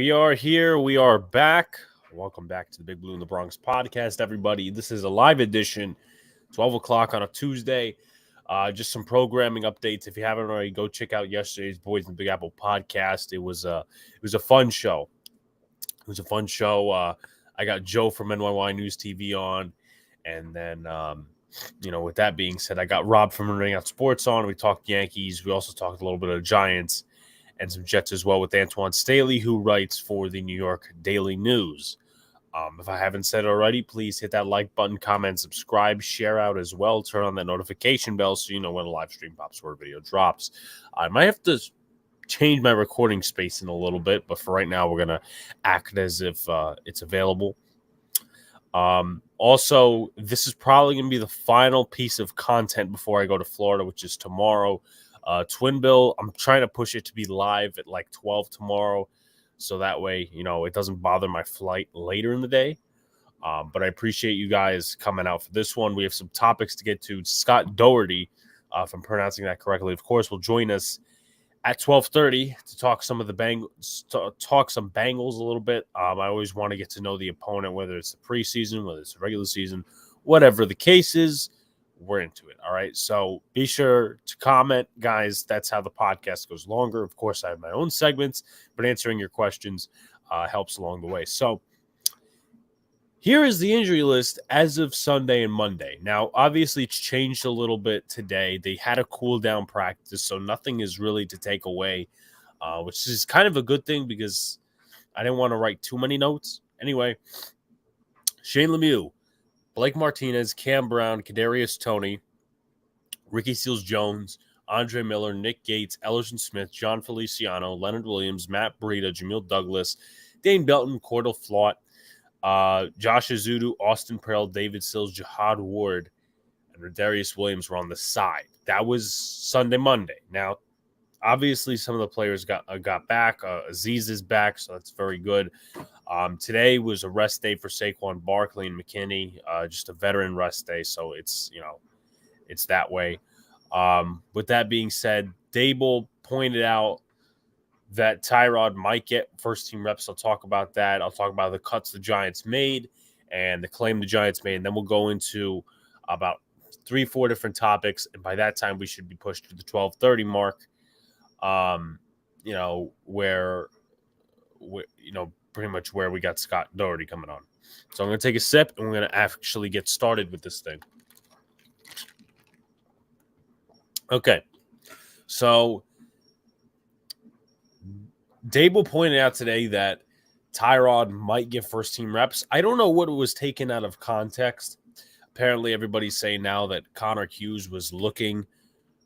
We are here. We are back. Welcome back to the Big Blue in the Bronx podcast, everybody. This is a live edition, 12 o'clock on a Tuesday. Just some programming updates. If you haven't already, go check out yesterday's Boys in the Big Apple podcast. It was a fun show. I got Joe from NYY News TV on, and then with that being said, I got Rob from Ring Out Sports on. We talked Yankees. We also talked a little bit of Giants and some Jets as well with Antoine Staley, who writes for the New York Daily News. If I haven't said it already, please hit that like button, comment, subscribe, share out as well. Turn on that notification bell so you know when a live stream pops or a video drops. I might have to change my recording space in a little bit, but for right now, we're going to act as if it's available. Also, this is probably going to be the final piece of content before I go to Florida, which is tomorrow. Twin Bill, I'm trying to push it to be live at like 12 tomorrow, so that way, it doesn't bother my flight later in the day. But I appreciate you guys coming out for this one. We have some topics to get to. Scott Dougherty, if I'm pronouncing that correctly, of course, will join us at 12:30 to talk some of the Bengals a little bit. I always want to get to know the opponent, whether it's the preseason, whether it's the regular season, whatever the case is. We're into it. All right. So be sure to comment, guys. That's how the podcast goes longer. Of course, I have my own segments, but answering your questions helps along the way. So here is the injury list as of Sunday and Monday. Now, obviously, it's changed a little bit today. They had a cool down practice, so nothing is really to take away, which is kind of a good thing because I didn't want to write too many notes. Anyway, Shane Lemieux, Blake Martinez, Cam Brown, Kadarius Toney, Ricky Seals-Jones, Andre Miller, Nick Gates, Ellerson Smith, John Feliciano, Leonard Williams, Matt Breida, Jamil Douglas, Dane Belton, Cordell Flott, Josh Azudu, Austin Pearl, David Sills, Jihad Ward, and Rodarius Williams were on the side. That was Sunday, Monday. Now, obviously, some of the players got back. Aziz is back, so that's very good. Today was a rest day for Saquon Barkley and McKinney, just a veteran rest day, so it's that way. With that being said, Dable pointed out that Tyrod might get first-team reps. I'll talk about that. I'll talk about the cuts the Giants made and the claim the Giants made, and then we'll go into about 3-4 different topics, and by that time we should be pushed to the 12:30 mark, where pretty much where we got Scott Dougherty coming on. So I'm going to take a sip, and we're going to actually get started with this thing. Okay, so Dable pointed out today that Tyrod might get first-team reps. I don't know what was taken out of context. Apparently, everybody's saying now that Connor Hughes was looking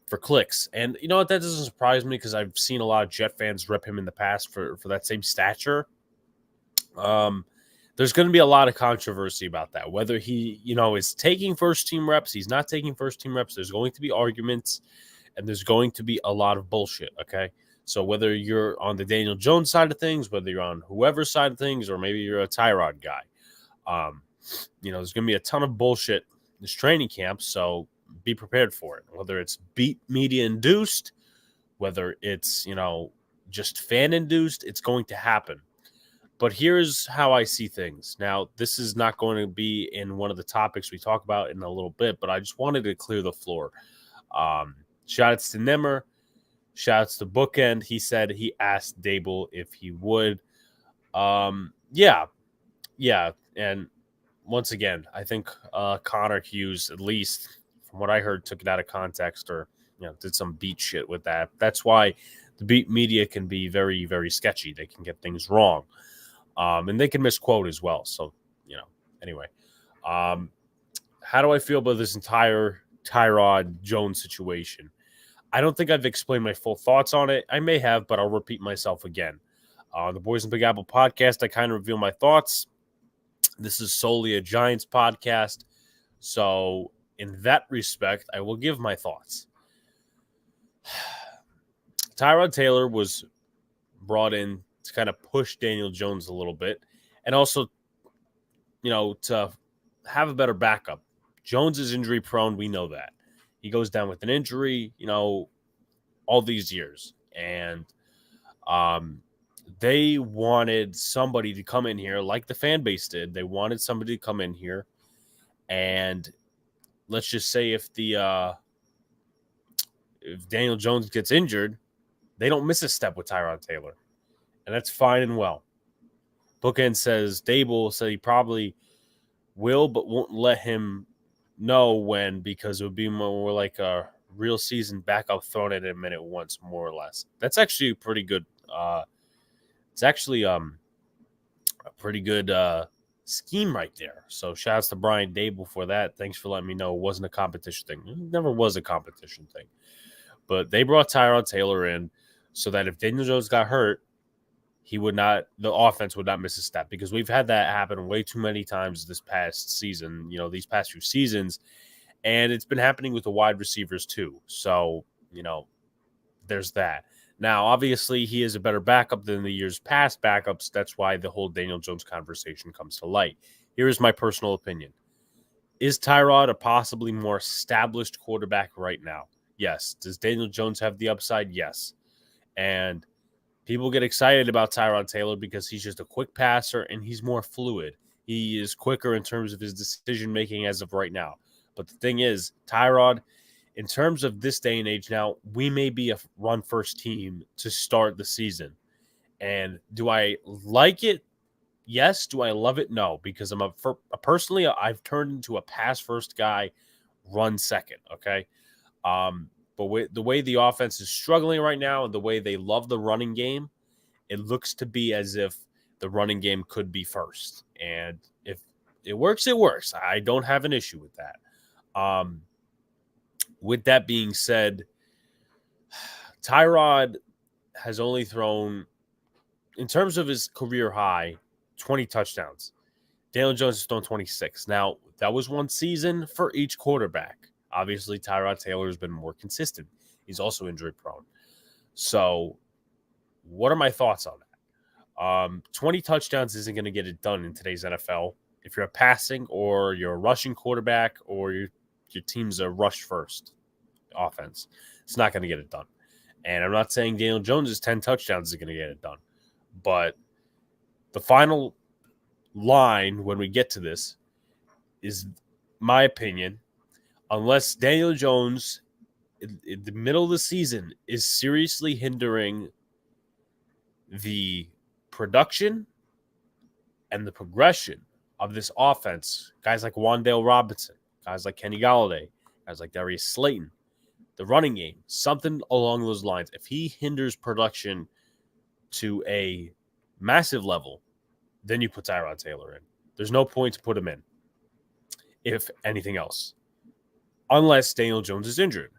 for clicks. And you know what? That doesn't surprise me because I've seen a lot of Jet fans rip him in the past for that same stature. There's going to be a lot of controversy about that. Whether he, is taking first-team reps, he's not taking first-team reps. There's going to be arguments, and there's going to be a lot of bullshit, okay? So whether you're on the Daniel Jones side of things, whether you're on whoever's side of things, or maybe you're a Tyrod guy, there's going to be a ton of bullshit this training camp, so be prepared for it. Whether it's beat media-induced, whether it's, just fan-induced, it's going to happen. But here's how I see things. Now, this is not going to be in one of the topics we talk about in a little bit, but I just wanted to clear the floor. Shout-outs to Nimmer. Shout-outs to Bookend. He said he asked Dable if he would. Yeah. And once again, I think Connor Hughes, at least from what I heard, took it out of context or did some beat shit with that. That's why the beat media can be very, very sketchy. They can get things wrong. And they can misquote as well. So, anyway. How do I feel about this entire Tyrod Jones situation? I don't think I've explained my full thoughts on it. I may have, but I'll repeat myself again. The Boys in Big Apple podcast, I kind of reveal my thoughts. This is solely a Giants podcast. So, in that respect, I will give my thoughts. Tyrod Taylor was brought in to kind of push Daniel Jones a little bit and also, to have a better backup. Jones is injury prone. We know that. He goes down with an injury, all these years. And they wanted somebody to come in here like the fan base did. They wanted somebody to come in here, and let's just say if Daniel Jones gets injured, they don't miss a step with Tyrod Taylor, and that's fine and well. Bookend says Dable said he probably will, but won't let him know when, because it would be more like a real season backup thrown at him at once, more or less. That's actually pretty good. It's actually a pretty good scheme right there. So shout outs to Brian Dable for that. Thanks for letting me know it wasn't a competition thing. It never was a competition thing. But they brought Tyrod Taylor in so that if Daniel Jones got hurt, the offense would not miss a step, because we've had that happen way too many times this past season, these past few seasons, and it's been happening with the wide receivers too. So, there's that. Now, obviously, he is a better backup than the years past backups. That's why the whole Daniel Jones conversation comes to light. Here is my personal opinion. Is Tyrod a possibly more established quarterback right now? Yes. Does Daniel Jones have the upside? Yes. And people get excited about Tyrod Taylor because he's just a quick passer and he's more fluid. He is quicker in terms of his decision-making as of right now. But the thing is, Tyrod, in terms of this day and age now, we may be a run-first team to start the season. And do I like it? Yes. Do I love it? No, because personally, I've turned into a pass-first guy, run second, okay? But the way the offense is struggling right now and the way they love the running game, it looks to be as if the running game could be first. And if it works, it works. I don't have an issue with that. With that being said, Tyrod has only thrown, in terms of his career high, 20 touchdowns. Daniel Jones has thrown 26. Now, that was one season for each quarterback. Obviously, Tyrod Taylor has been more consistent. He's also injury prone. So, what are my thoughts on that? 20 touchdowns isn't going to get it done in today's NFL. If you're a passing or you're a rushing quarterback or your team's a rush first offense, it's not going to get it done. And I'm not saying Daniel Jones' 10 touchdowns is going to get it done. But the final line when we get to this is, my opinion, unless Daniel Jones in the middle of the season is seriously hindering the production and the progression of this offense, guys like Wan'Dale Robinson, guys like Kenny Golladay, guys like Darius Slayton, the running game, something along those lines. If he hinders production to a massive level, then you put Tyrod Taylor in. There's no point to put him in, if anything else, unless Daniel Jones is injured.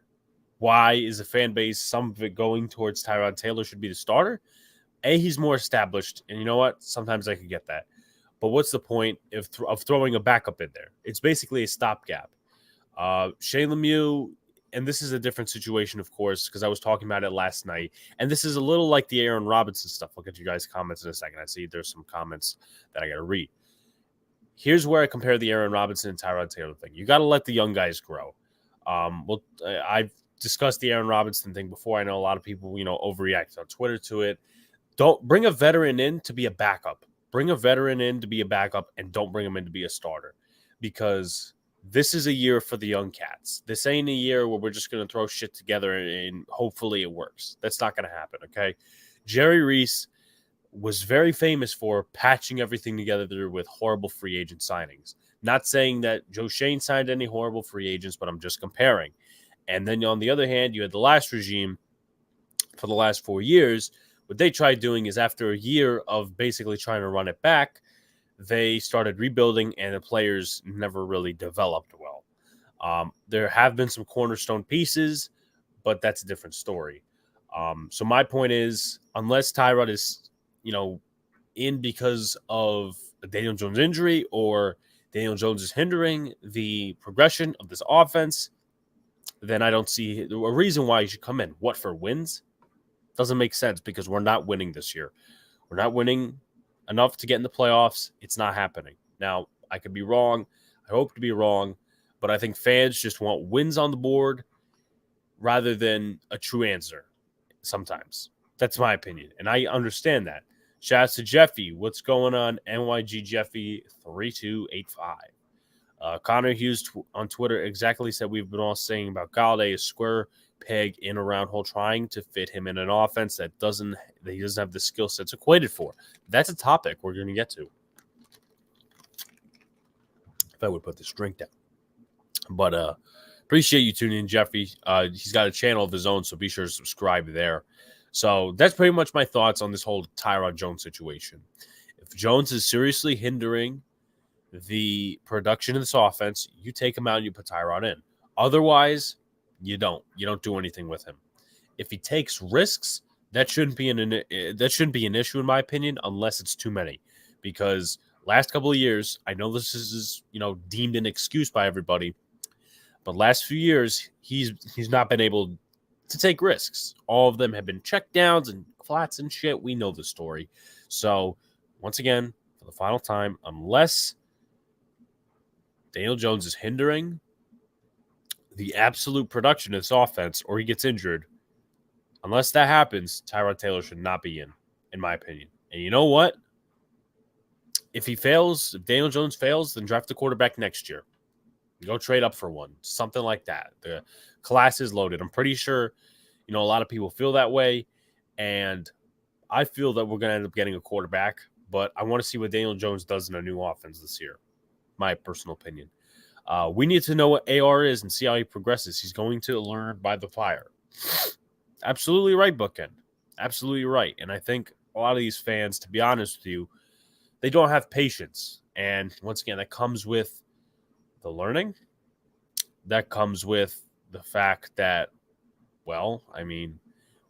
Why is the fan base, some of it going towards Tyrod Taylor should be the starter? He's more established, and you know what? Sometimes I could get that. But what's the point of throwing a backup in there? It's basically a stopgap. Shane Lemieux, and this is a different situation, of course, because I was talking about it last night, and this is a little like the Aaron Robinson stuff. I'll get you guys' comments in a second. I see there's some comments that I got to read. Here's where I compare the Aaron Robinson and Tyrod Taylor thing. You got to let the young guys grow. I've discussed the Aaron Robinson thing before. I know a lot of people, overreact on Twitter to it. Don't bring a veteran in to be a backup. Bring a veteran in to be a backup, and don't bring him in to be a starter, because this is a year for the young cats. This ain't a year where we're just going to throw shit together and hopefully it works. That's not going to happen, okay? Jerry Reese was very famous for patching everything together with horrible free agent signings. Not saying that Joe Shane signed any horrible free agents, but I'm just comparing. And then on the other hand, you had the last regime for the last 4 years. What they tried doing is, after a year of basically trying to run it back, they started rebuilding, and the players never really developed well. There have been some cornerstone pieces, but that's a different story. So my point is, unless Tyrod is, in because of a Daniel Jones injury, or Daniel Jones is hindering the progression of this offense, then I don't see a reason why he should come in. What, for wins? Doesn't make sense, because we're not winning this year. We're not winning enough to get in the playoffs. It's not happening. Now, I could be wrong. I hope to be wrong, but I think fans just want wins on the board rather than a true answer sometimes. That's my opinion, and I understand that. Shout out to Jeffy. What's going on? NYG Jeffy 3285. Connor Hughes on Twitter exactly said we've been all saying about Golladay, a square peg in a round hole, trying to fit him in an offense that he doesn't have the skill sets equated for. That's a topic we're going to get to. If I would put this drink down. But appreciate you tuning in, Jeffrey. He's got a channel of his own, so be sure to subscribe there. So that's pretty much my thoughts on this whole Tyrod Jones situation. If Jones is seriously hindering the production of this offense, you take him out and you put Tyrod in. Otherwise, you don't. You don't do anything with him. If he takes risks, that shouldn't be an issue in my opinion, unless it's too many. Because last couple of years, I know this is deemed an excuse by everybody, but last few years he's not been able to take risks. All of them have been check downs and flats and shit. We know the story. So once again, for the final time, unless Daniel Jones is hindering the absolute production of this offense or he gets injured, unless that happens, Tyrod Taylor should not be in my opinion. And you know what? If Daniel Jones fails, then draft a quarterback next year. Go trade up for one, something like that. The class is loaded. I'm pretty sure, a lot of people feel that way, and I feel that we're going to end up getting a quarterback, but I want to see what Daniel Jones does in a new offense this year. My personal opinion. We need to know what AR is and see how he progresses. He's going to learn by the fire. Absolutely right, Bookend. Absolutely right. And I think a lot of these fans, to be honest with you, they don't have patience. And once again, that comes with the learning. That comes with the fact that,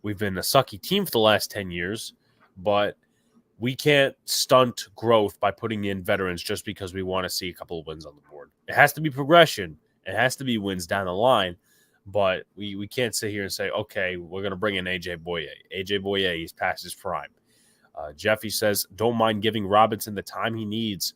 we've been a sucky team for the last 10 years, but we can't stunt growth by putting in veterans just because we want to see a couple of wins on the board. It has to be progression. It has to be wins down the line, but we can't sit here and say, okay, we're going to bring in AJ Boye. AJ Boye, he's past his prime. Jeffy says, don't mind giving Robinson the time he needs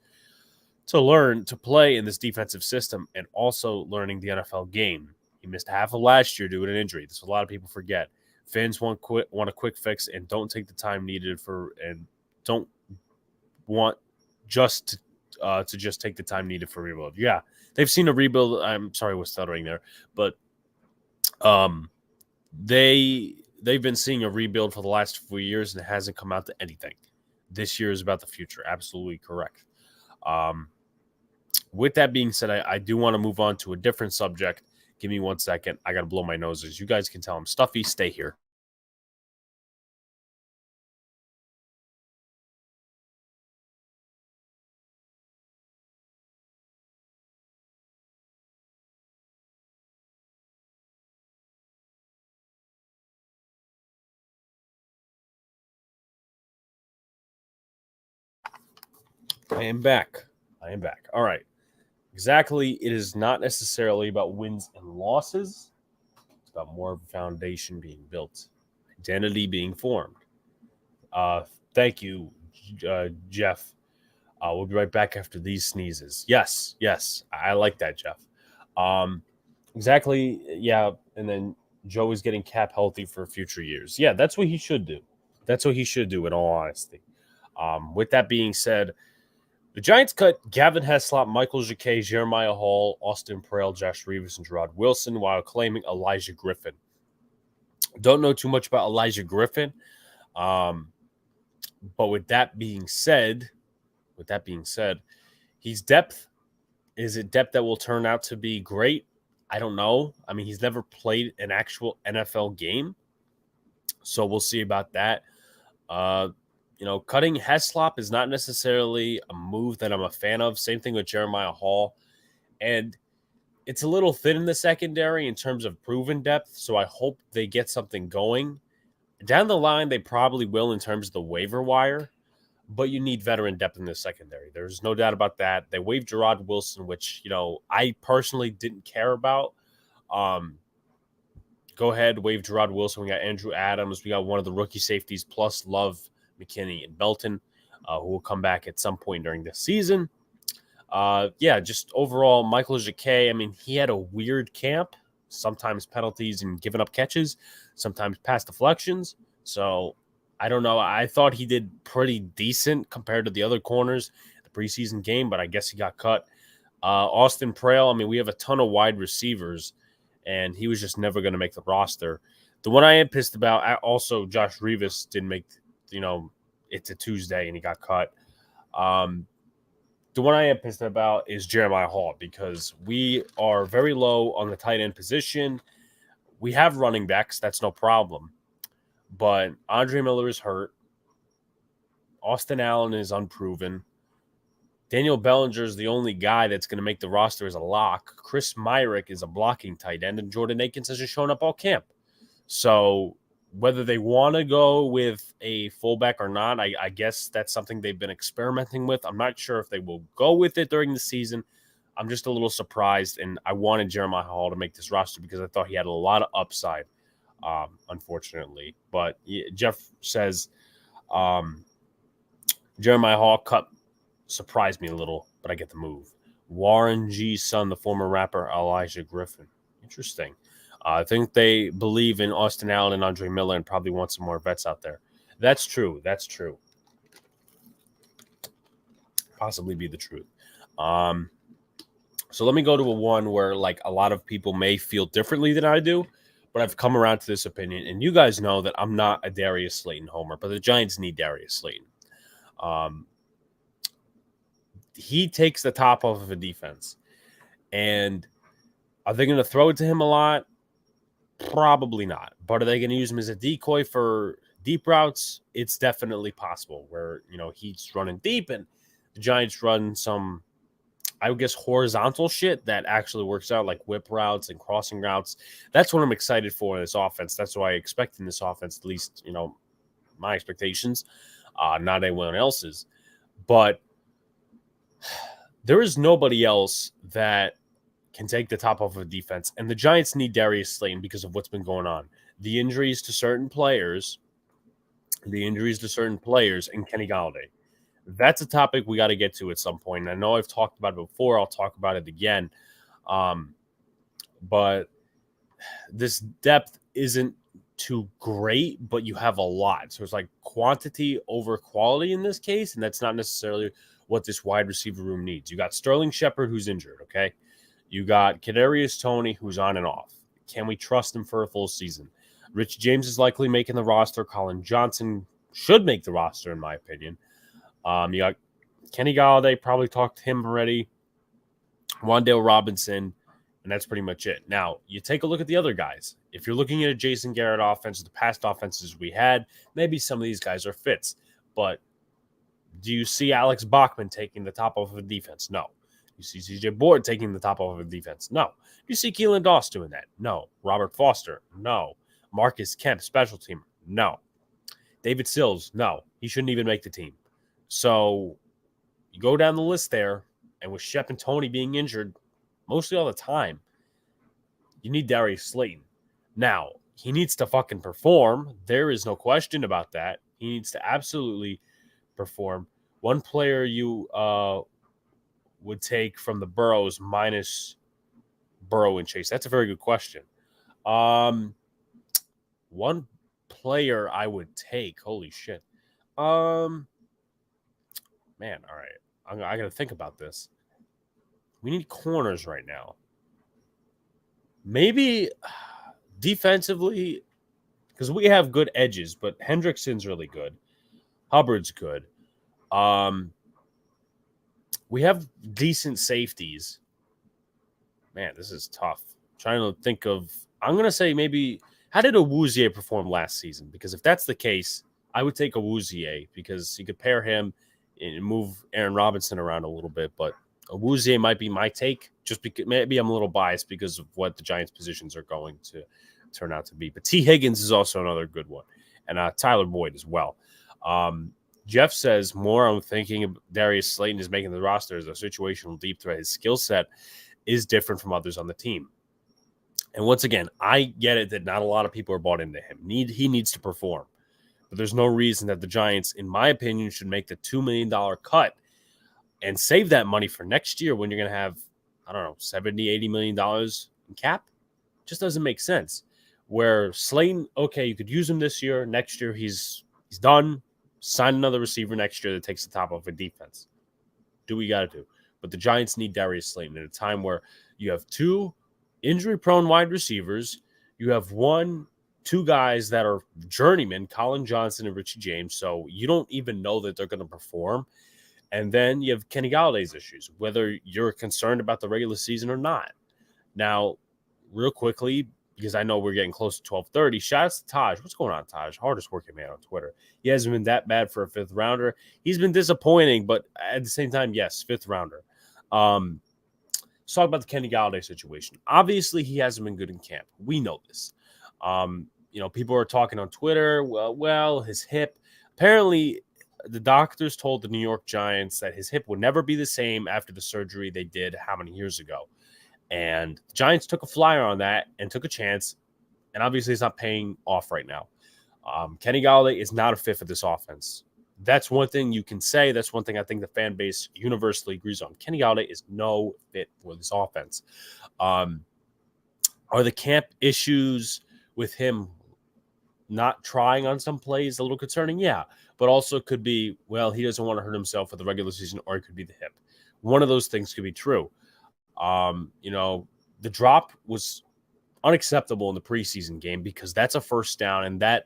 to learn to play in this defensive system and also learning the NFL game. He missed half of last year due to an injury. This is a lot of people forget. Fans want a quick fix and don't take the time needed don't want just to just take the time needed for rebuild. Yeah, they've seen a rebuild. I'm sorry, I was stuttering there, but they've been seeing a rebuild for the last few years and it hasn't come out to anything. This year is about the future. Absolutely correct. With that being said, I do want to move on to a different subject. Give me 1 second. I got to blow my nose. As you guys can tell, I'm stuffy. Stay here. I am back. All right. Exactly. It is not necessarily about wins and losses. It's about more of a foundation being built, identity being formed. Thank you, Jeff. We'll be right back after these sneezes. Yes. I like that, Jeff. Exactly. Yeah. And then Joe is getting cap healthy for future years. Yeah, that's what he should do. In all honesty. With that being said, the Giants cut Gavin Heslop, Michael Jacquet, Jeremiah Hall, Austin Prell, Josh Reeves, and Gerard Wilson while claiming Elijah Griffin. Don't know too much about Elijah Griffin. But with that being said, he's depth. Is it depth that will turn out to be great? I don't know. I mean, he's never played an actual NFL game. So we'll see about that. Cutting Heslop is not necessarily a move that I'm a fan of. Same thing with Jeremiah Hall. And it's a little thin in the secondary in terms of proven depth, so I hope they get something going. Down the line, they probably will in terms of the waiver wire, but you need veteran depth in the secondary. There's no doubt about that. They waived Gerard Wilson, which, I personally didn't care about. Go ahead, waive Gerard Wilson. We got Andrew Adams. We got one of the rookie safeties, plus Love, McKinney, and Belton, who will come back at some point during this season. Just overall, Michael Jacquet, he had a weird camp, sometimes penalties and giving up catches, sometimes pass deflections. So I don't know. I thought he did pretty decent compared to the other corners the preseason game, but I guess he got cut. Austin Prale, I mean, we have a ton of wide receivers, and he was just never going to make the roster. The one I am pissed about, also Josh Rivas didn't make, it's a Tuesday and he got cut. The one I am pissed about is Jeremiah Hall because we are very low on the tight end position. We have running backs. That's no problem. But Andre Miller is hurt. Austin Allen is unproven. Daniel Bellinger is the only guy that's going to make the roster as a lock. Chris Myrick is a blocking tight end, and Jordan Akins hasn't shown up all camp. So whether they want to go with a fullback or not, I guess that's something they've been experimenting with. I'm not sure if they will go with it during the season. I'm just a little surprised, and I wanted Jeremiah Hall to make this roster because I thought he had a lot of upside, unfortunately. But Jeff says Jeremiah Hall cut surprised me a little, but I get the move. Warren G's son, the former rapper Elijah Griffin. Interesting. I think they believe in Austin Allen and Andre Miller and probably want some more vets out there. That's true. That's true. Possibly be the truth. So let me go to a one where like a lot of people may feel differently than I do, but I've come around to this opinion. And you guys know that I'm not a Darius Slayton homer, but the Giants need Darius Slayton. He takes the top off of a defense. And are they going to throw it to him a lot? Probably not. But are they going to use him as a decoy for deep routes? It's definitely possible where, he's running deep and the Giants run some, I would guess, horizontal shit that actually works out, like whip routes and crossing routes. That's what I'm excited for in this offense. That's what I expect in this offense, at least, my expectations, not anyone else's. But there is nobody else that can take the top off of defense. And the Giants need Darius Slayton because of what's been going on. The injuries to certain players, and Kenny Golladay. That's a topic we got to get to at some point. And I know I've talked about it before. I'll talk about it again. But this depth isn't too great, but you have a lot. So it's like quantity over quality in this case. And that's not necessarily what this wide receiver room needs. You got Sterling Shepard, who's injured, okay? You got Kadarius Toney, who's on and off. Can we trust him for a full season? Rich James is likely making the roster. Colin Johnson should make the roster, in my opinion. You got Kenny Golladay, probably talked to him already. Wan'Dale Robinson, and that's pretty much it. Now, you take a look at the other guys. If you're looking at a Jason Garrett offense, the past offenses we had, maybe some of these guys are fits. But do you see Alex Bachman taking the top off of a defense? No. You see CJ Board taking the top off of a defense? No. Do you see Keelan Doss doing that? No. Robert Foster? No. Marcus Kemp, special teamer? No. David Sills? No. He shouldn't even make the team. So you go down the list there, and with Shep and Toney being injured mostly all the time, you need Darius Slayton. Now, he needs to fucking perform. There is no question about that. He needs to absolutely perform. One player you would take from the Burrows minus Burrow and Chase? That's a very good question. One player I would take. Holy shit. Man, all right. I got to think about this. We need corners right now. Maybe defensively, because we have good edges, but Hendrickson's really good. Hubbard's good. We have decent safeties. Man, this is tough. I'm trying to think of, I'm going to say maybe, how did Awuzie perform last season? Because if that's the case, I would take Awuzie because you could pair him and move Aaron Robinson around a little bit. But Awuzie might be my take, just because maybe I'm a little biased because of what the Giants' positions are going to turn out to be. But T. Higgins is also another good one, and Tyler Boyd as well. Jeff says, more I'm thinking of Darius Slayton is making the roster as a situational deep threat. His skill set is different from others on the team. And once again, I get it that not a lot of people are bought into him. He needs to perform. But there's no reason that the Giants, in my opinion, should make the $2 million cut and save that money for next year when you're going to have, I don't know, $70, $80 million in cap. Just doesn't make sense. Where Slayton, okay, you could use him this year. Next year, he's He's done. Sign another receiver next year that takes the top off a defense. Do what you got to do. But the Giants need Darius Slayton at a time where you have two injury-prone wide receivers. You have two guys that are journeymen, Colin Johnson and Richie James, so you don't even know that they're going to perform. And then you have Kenny Galladay's issues, whether you're concerned about the regular season or not. Now, real quickly, because I know we're getting close to 12:30, shout out to Taj. What's going on, Taj? Hardest working man on Twitter. He hasn't been that bad for a fifth rounder. He's been disappointing, but at the same time, yes, fifth rounder. Let's talk about the Kenny Golladay situation. Obviously, he hasn't been good in camp. We know this. People are talking on Twitter, well, his hip. Apparently, the doctors told the New York Giants that his hip would never be the same after the surgery they did how many years ago. And the Giants took a flyer on that and took a chance. And obviously, it's not paying off right now. Kenny Golladay is not a fit for this offense. That's one thing you can say. That's one thing I think the fan base universally agrees on. Kenny Golladay is no fit for this offense. Are the camp issues with him not trying on some plays a little concerning? Yeah, but also could be, well, he doesn't want to hurt himself for the regular season, or it could be the hip. One of those things could be true. The drop was unacceptable in the preseason game because that's a first down, and that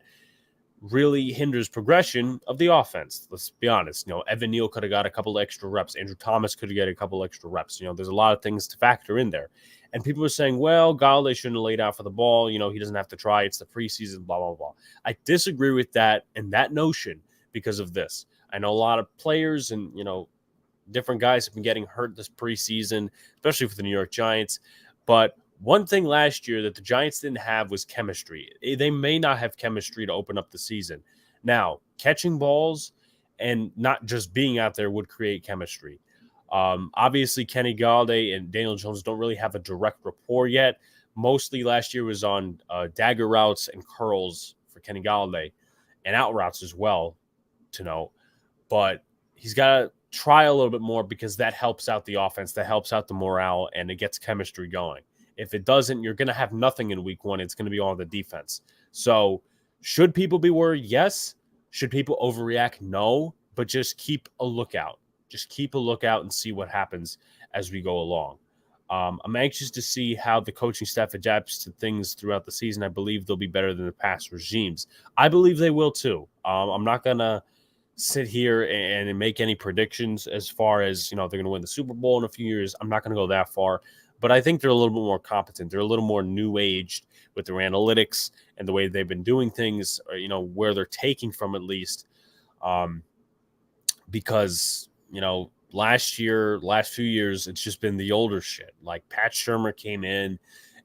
really hinders progression of the offense. Let's be honest. Evan Neal could have got a couple extra reps. Andrew Thomas could have got a couple extra reps. There's a lot of things to factor in there. And people are saying, well, Golladay shouldn't have laid out for the ball. He doesn't have to try. It's the preseason, blah, blah, blah. I disagree with that and that notion because of this. I know a lot of players and, different guys have been getting hurt this preseason, especially for the New York Giants. But one thing last year that the Giants didn't have was chemistry. They may not have chemistry to open up the season. Now, catching balls and not just being out there would create chemistry. Obviously, Kenny Golladay and Daniel Jones don't really have a direct rapport yet. Mostly last year was on dagger routes and curls for Kenny Golladay and out routes as well, to note. But he's got to try a little bit more because that helps out the offense, that helps out the morale, and it gets chemistry going. If it doesn't, you're going to have nothing in week one. It's going to be all on the defense. So should people be worried? Yes. Should people overreact? No. But just keep a lookout. Just keep a lookout and see what happens as we go along. I'm anxious to see how the coaching staff adapts to things throughout the season. I believe they'll be better than the past regimes. I believe they will too. I'm not going to sit here and make any predictions as far as, they're going to win the Super Bowl in a few years. I'm not going to go that far. But I think they're a little bit more competent. They're a little more new-aged with their analytics and the way they've been doing things, or, where they're taking from at least. Because, last few years, it's just been the older shit. Like Pat Shurmur came in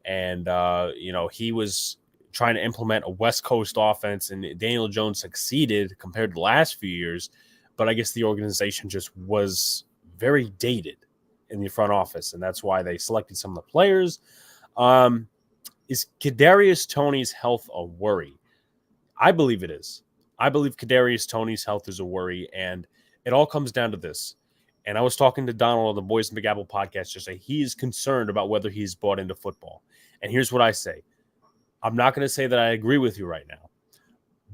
and, he was trying to implement a West Coast offense, and Daniel Jones succeeded compared to the last few years. But I guess the organization just was very dated in the front office, and that's why they selected some of the players. Is Kadarius Toney's health a worry? I believe it is. I believe Kadarius Toney's health is a worry, and it all comes down to this. And I was talking to Donald on the Boys in Big Apple podcast yesterday. He is concerned about whether he's bought into football. And here's what I say. I'm not going to say that I agree with you right now.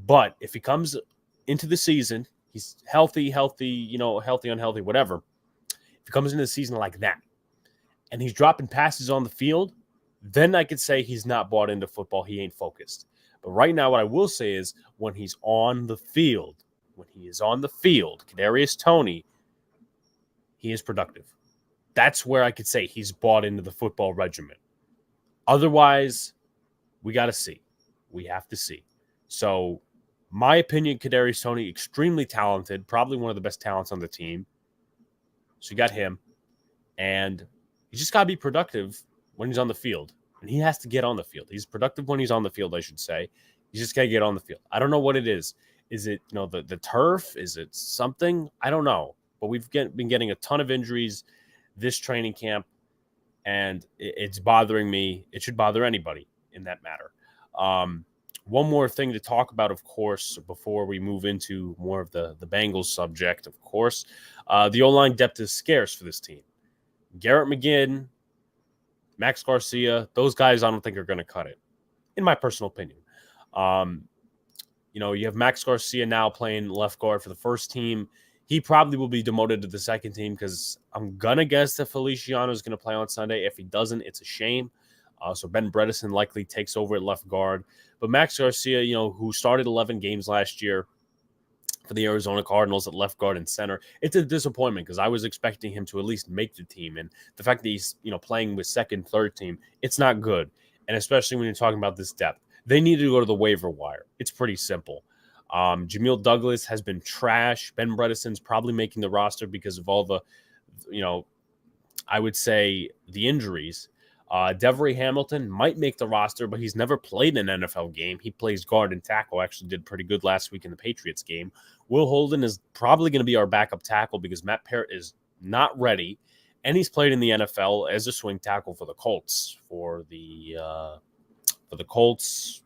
But if he comes into the season, he's healthy, unhealthy, whatever. If he comes into the season like that and he's dropping passes on the field, then I could say he's not bought into football. He ain't focused. But right now, what I will say is when he's on the field, Kadarius Toney, he is productive. That's where I could say he's bought into the football regimen. Otherwise, we got to see. We have to see. So, my opinion, Kadarius Toney, extremely talented, probably one of the best talents on the team. So you got him, and you just got to be productive when he's on the field, and he has to get on the field. He's productive when he's on the field, I should say. You just got to get on the field. I don't know what it is. Is it the turf? Is it something? I don't know. But we've been getting a ton of injuries this training camp, and it's bothering me. It should bother anybody in that matter. One more thing to talk about, of course, before we move into more of the Bengals subject, of course. The O-line depth is scarce for this team. Garrett McGinn, Max Garcia, those guys I don't think are going to cut it, in my personal opinion. You have Max Garcia now playing left guard for the first team. He probably will be demoted to the second team because I'm going to guess that Feliciano is going to play on Sunday. If he doesn't, it's a shame. So Ben Bredesen likely takes over at left guard. But Max Garcia, who started 11 games last year for the Arizona Cardinals at left guard and center, it's a disappointment because I was expecting him to at least make the team. And the fact that he's, playing with second, third team, it's not good. And especially when you're talking about this depth, they need to go to the waiver wire. It's pretty simple. Jamil Douglas has been trash. Ben Bredesen's probably making the roster because of all the, I would say the injuries. Devery Hamilton might make the roster, but he's never played an NFL game. He plays guard and tackle, actually did pretty good last week in the Patriots game. Will Holden is probably going to be our backup tackle because Matt Parrott is not ready, and he's played in the NFL as a swing tackle for the Colts, for the Colts,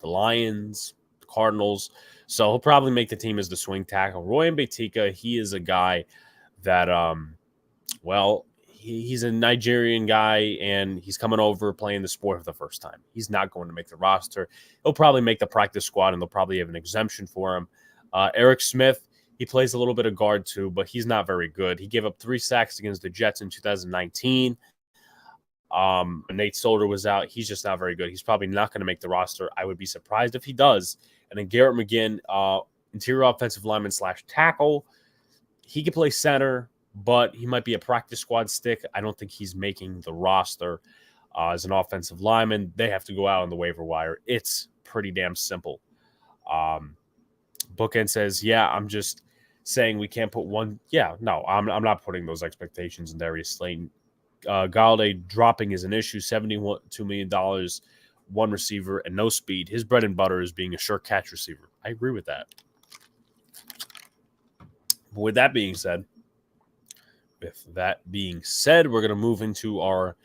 the Lions, the Cardinals. So he'll probably make the team as the swing tackle. Roy Mbetika, he is a guy that, he's a Nigerian guy, and he's coming over playing the sport for the first time. He's not going to make the roster. He'll probably make the practice squad, and they'll probably have an exemption for him. Eric Smith, he plays a little bit of guard too, but he's not very good. He gave up 3 sacks against the Jets in 2019. Nate Solder was out. He's just not very good. He's probably not going to make the roster. I would be surprised if he does. And then Garrett McGinn, interior offensive lineman / tackle. He can play center, but he might be a practice squad stick. I don't think he's making the roster as an offensive lineman. They have to go out on the waiver wire. It's pretty damn simple. Bookend says, I'm just saying we can't put one. No, I'm not putting those expectations in Darius Slayton. Golladay dropping is an issue, $72 million, one receiver, and no speed. His bread and butter is being a sure catch receiver. I agree with that. But with that being said, we're going to move into our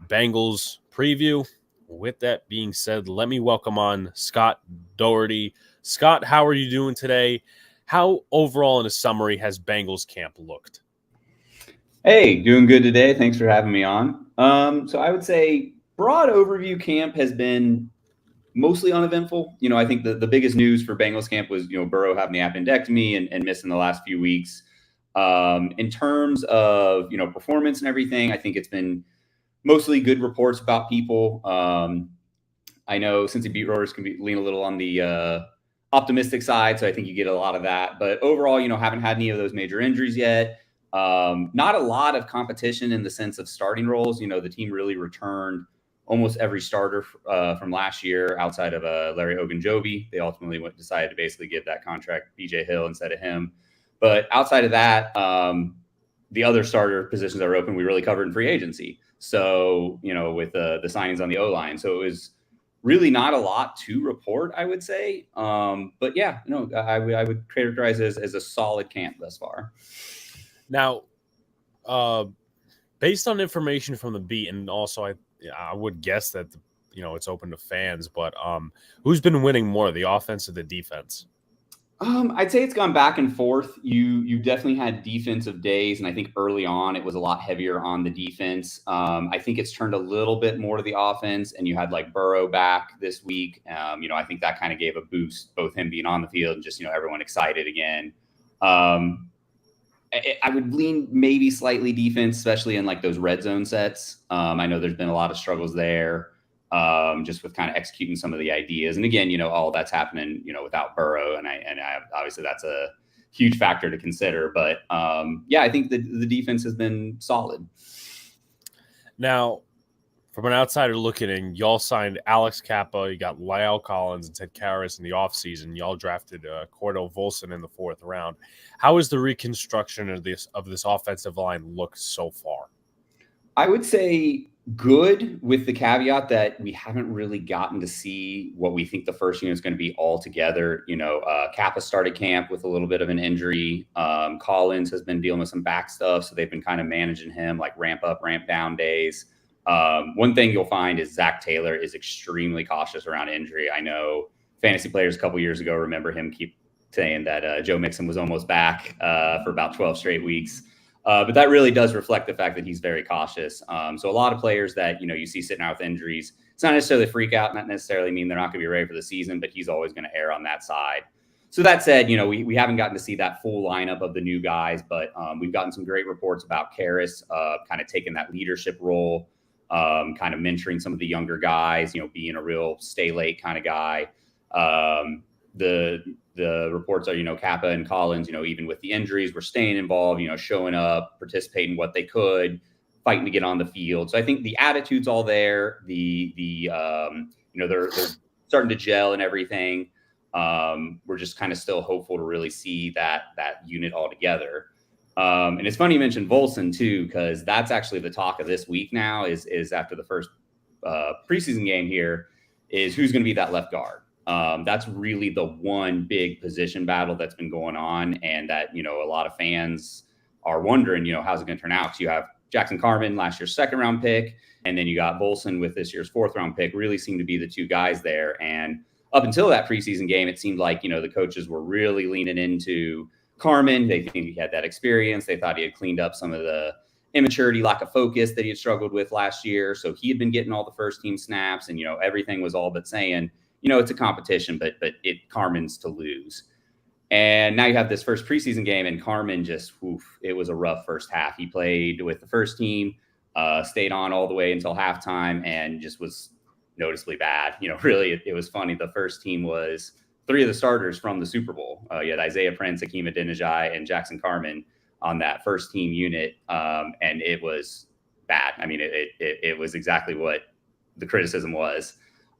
Bengals preview. With that being said, let me welcome on Scott Dougherty. Scott, how are you doing today? How overall in a summary has Bengals camp looked? Hey, doing good today. Thanks for having me on. So I would say broad overview camp has been mostly uneventful. I think the biggest news for Bengals camp was, Burrow having the appendectomy and missing the last few weeks. In terms of, performance and everything, I think it's been mostly good reports about people. I know Cincy beat writers can lean a little on the optimistic side, so I think you get a lot of that. But overall, haven't had any of those major injuries yet. Not a lot of competition in the sense of starting roles. The team really returned almost every starter from last year outside of Larry Ogunjobi. They ultimately decided to basically give that contract BJ Hill instead of him. But outside of that, the other starter positions that were open, we really covered in free agency. So, with the signings on the O-line. So it was really not a lot to report, I would say. But yeah, I would characterize it as a solid camp thus far. Now, based on information from the beat, and also I would guess that, it's open to fans, but who's been winning more, the offense or the defense? I'd say it's gone back and forth. You definitely had defensive days, and I think early on it was a lot heavier on the defense. I think it's turned a little bit more to the offense, and you had like Burrow back this week. I think that kind of gave a boost, both him being on the field and just everyone excited again. I would lean maybe slightly defense, especially in like those red zone sets. I know there's been a lot of struggles there. Just with kind of executing some of the ideas. And again, all that's happening, without Burrow. And I obviously that's a huge factor to consider. But I think the defense has been solid. Now, from an outsider looking in, y'all signed Alex Kappa, you got Lyle Collins and Ted Karras in the offseason. Y'all drafted Cordell Volson in the 4th round. How is the reconstruction of this offensive line look so far? I would say good, with the caveat that we haven't really gotten to see what we think the first unit is going to be all together. Kappa started camp with a little bit of an injury. Collins has been dealing with some back stuff, so they've been kind of managing him like ramp up, ramp down days. One thing you'll find is Zach Taylor is extremely cautious around injury. I know fantasy players a couple years ago remember him keep saying that Joe Mixon was almost back for about 12 straight weeks. But that really does reflect the fact that he's very cautious. So a lot of players that, you see sitting out with injuries, it's not necessarily a freak out, not necessarily mean they're not going to be ready for the season, but he's always going to err on that side. So that said, we haven't gotten to see that full lineup of the new guys, but we've gotten some great reports about Karras kind of taking that leadership role, kind of mentoring some of the younger guys, being a real stay late kind of guy. The reports are, Kappa and Collins, even with the injuries, were staying involved, showing up, participating what they could, fighting to get on the field. So I think the attitude's all there. They're starting to gel and everything. We're just kind of still hopeful to really see that unit all together. And it's funny you mentioned Volson too, because that's actually the talk of this week now is after the first preseason game here is who's going to be that left guard. That's really the one big position battle that's been going on, and that, a lot of fans are wondering, how's it going to turn out? So you have Jackson Carman, last year's second round pick, and then you got Volson with this year's fourth round pick, really seem to be the two guys there. And up until that preseason game, it seemed like, the coaches were really leaning into Carman. They think he had that experience. They thought he had cleaned up some of the immaturity, lack of focus that he had struggled with last year. So he had been getting all the first team snaps, and, everything was all but saying, it's a competition, but Carman's to lose. And now you have this first preseason game, and Carman just, it was a rough first half. He played with the first team, stayed on all the way until halftime, and just was noticeably bad. Really, it was funny. The first team was 3 of the starters from the Super Bowl. You had Isaiah Prince, Hakeem Adeniji, and Jackson Carman on that first team unit, and it was bad. I mean, it was exactly what the criticism was.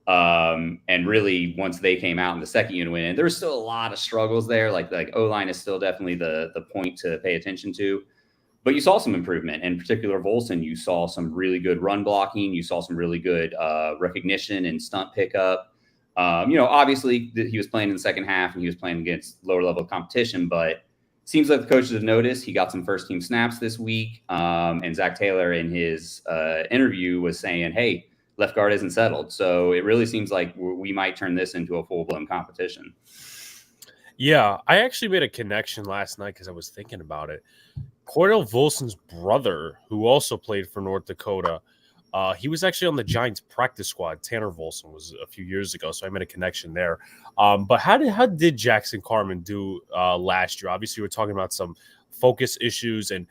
And really, once they came out and the second unit went in, there was still a lot of struggles there. Like O-line is still definitely the point to pay attention to. But you saw some improvement. In particular, Volson, you saw some really good run blocking. You saw some really good recognition and stunt pickup. Obviously, he was playing in the second half and he was playing against lower level competition, but seems like the coaches have noticed. He got some first team snaps this week. And Zach Taylor in his interview was saying, hey, left guard isn't settled. So it really seems like we might turn this into a full-blown competition. Yeah, I actually made a connection last night because I was thinking about it. Cordell Volson's brother, who also played for North Dakota, he was actually on the Giants practice squad. Tanner Volson was a few years ago, so I made a connection there. But how did Jackson Carman do last year? Obviously, we're talking about some focus issues, and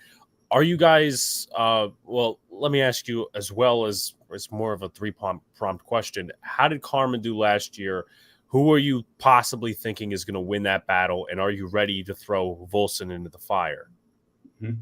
are you guys well, let me ask you, as well as it's more of a three-prompt question. How did Carman do last year? Who are you possibly thinking is going to win that battle? And are you ready to throw Volson into the fire? Mm-hmm.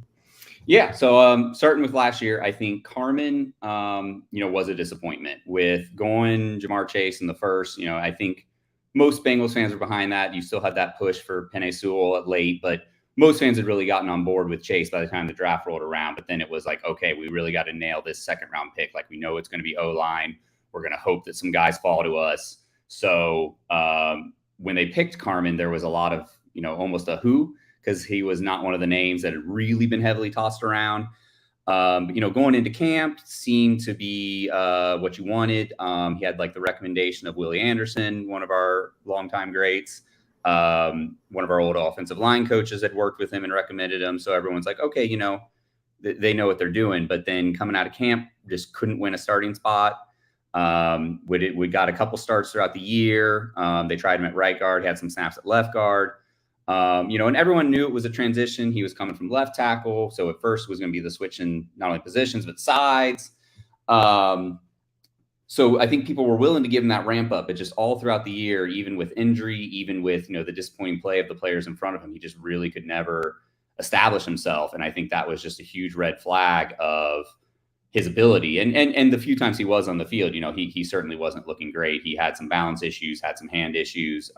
Yeah. So starting with last year, I think Carman, was a disappointment with going Jamar Chase in the first. I think most Bengals fans are behind that. You still had that push for Penei Sewell at late, but most fans had really gotten on board with Chase by the time the draft rolled around. But then it was like, okay, we really got to nail this second round pick. Like, we know it's going to be O-line. We're going to hope that some guys fall to us. So when they picked Carman, there was a lot of, almost a who, because he was not one of the names that had really been heavily tossed around. Going into camp seemed to be what you wanted. He had like the recommendation of Willie Anderson, one of our longtime greats. One of our old offensive line coaches had worked with him and recommended him. So everyone's like, okay, they know what they're doing. But then coming out of camp, just couldn't win a starting spot. We got a couple starts throughout the year. They tried him at right guard, had some snaps at left guard. And everyone knew it was a transition. He was coming from left tackle. So at first it was going to be the switch in not only positions, but sides. So I think people were willing to give him that ramp up, but just all throughout the year, even with injury, even with, the disappointing play of the players in front of him, he just really could never establish himself. And I think that was just a huge red flag of his ability. And the few times he was on the field, he certainly wasn't looking great. He had some balance issues, had some hand issues,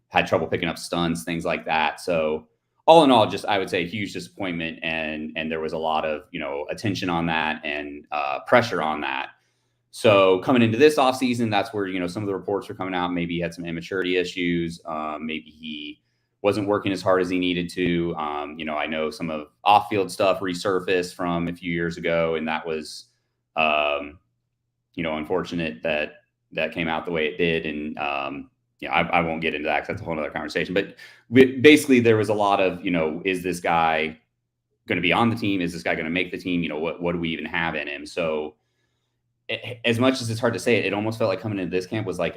had trouble picking up stunts, things like that. So all in all, just, I would say, a huge disappointment. And there was a lot of, attention on that and pressure on that. So coming into this offseason, that's where, some of the reports were coming out. Maybe he had some immaturity issues. Maybe he wasn't working as hard as he needed to. I know some of off-field stuff resurfaced from a few years ago, and that was, unfortunate that came out the way it did. And, I won't get into that because that's a whole other conversation. But basically, there was a lot of, is this guy going to be on the team? Is this guy going to make the team? What do we even have in him? So as much as it's hard to say it, it almost felt like coming into this camp was like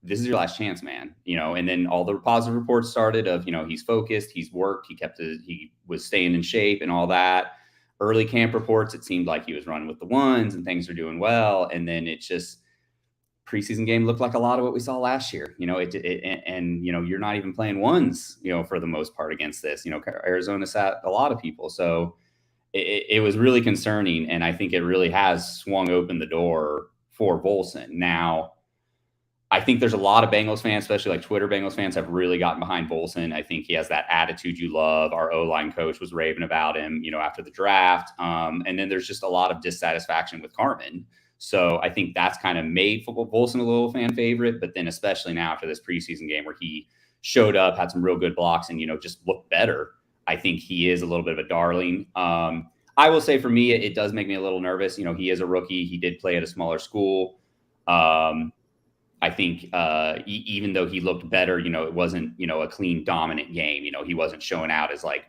this is your last chance, man. And then all the positive reports started of, he's focused, he's worked, he was staying in shape and all that. Early camp reports, it seemed like he was running with the ones and things are doing well. And then it just, preseason game looked like a lot of what we saw last year. And you're not even playing ones, for the most part against this. Arizona sat a lot of people. So it was really concerning. And I think it really has swung open the door for Volson. Now, I think there's a lot of Bengals fans, especially like Twitter Bengals fans, have really gotten behind Volson. I think he has that attitude you love. Our O-line coach was raving about him, after the draft. And then there's just a lot of dissatisfaction with Carmen. So I think that's kind of made Volson a little fan favorite. But then especially now after this preseason game where he showed up, had some real good blocks and, just looked better, I think he is a little bit of a darling. I will say for me, it does make me a little nervous. He is a rookie. He did play at a smaller school. I think even though he looked better, it wasn't, a clean, dominant game. He wasn't showing out as like,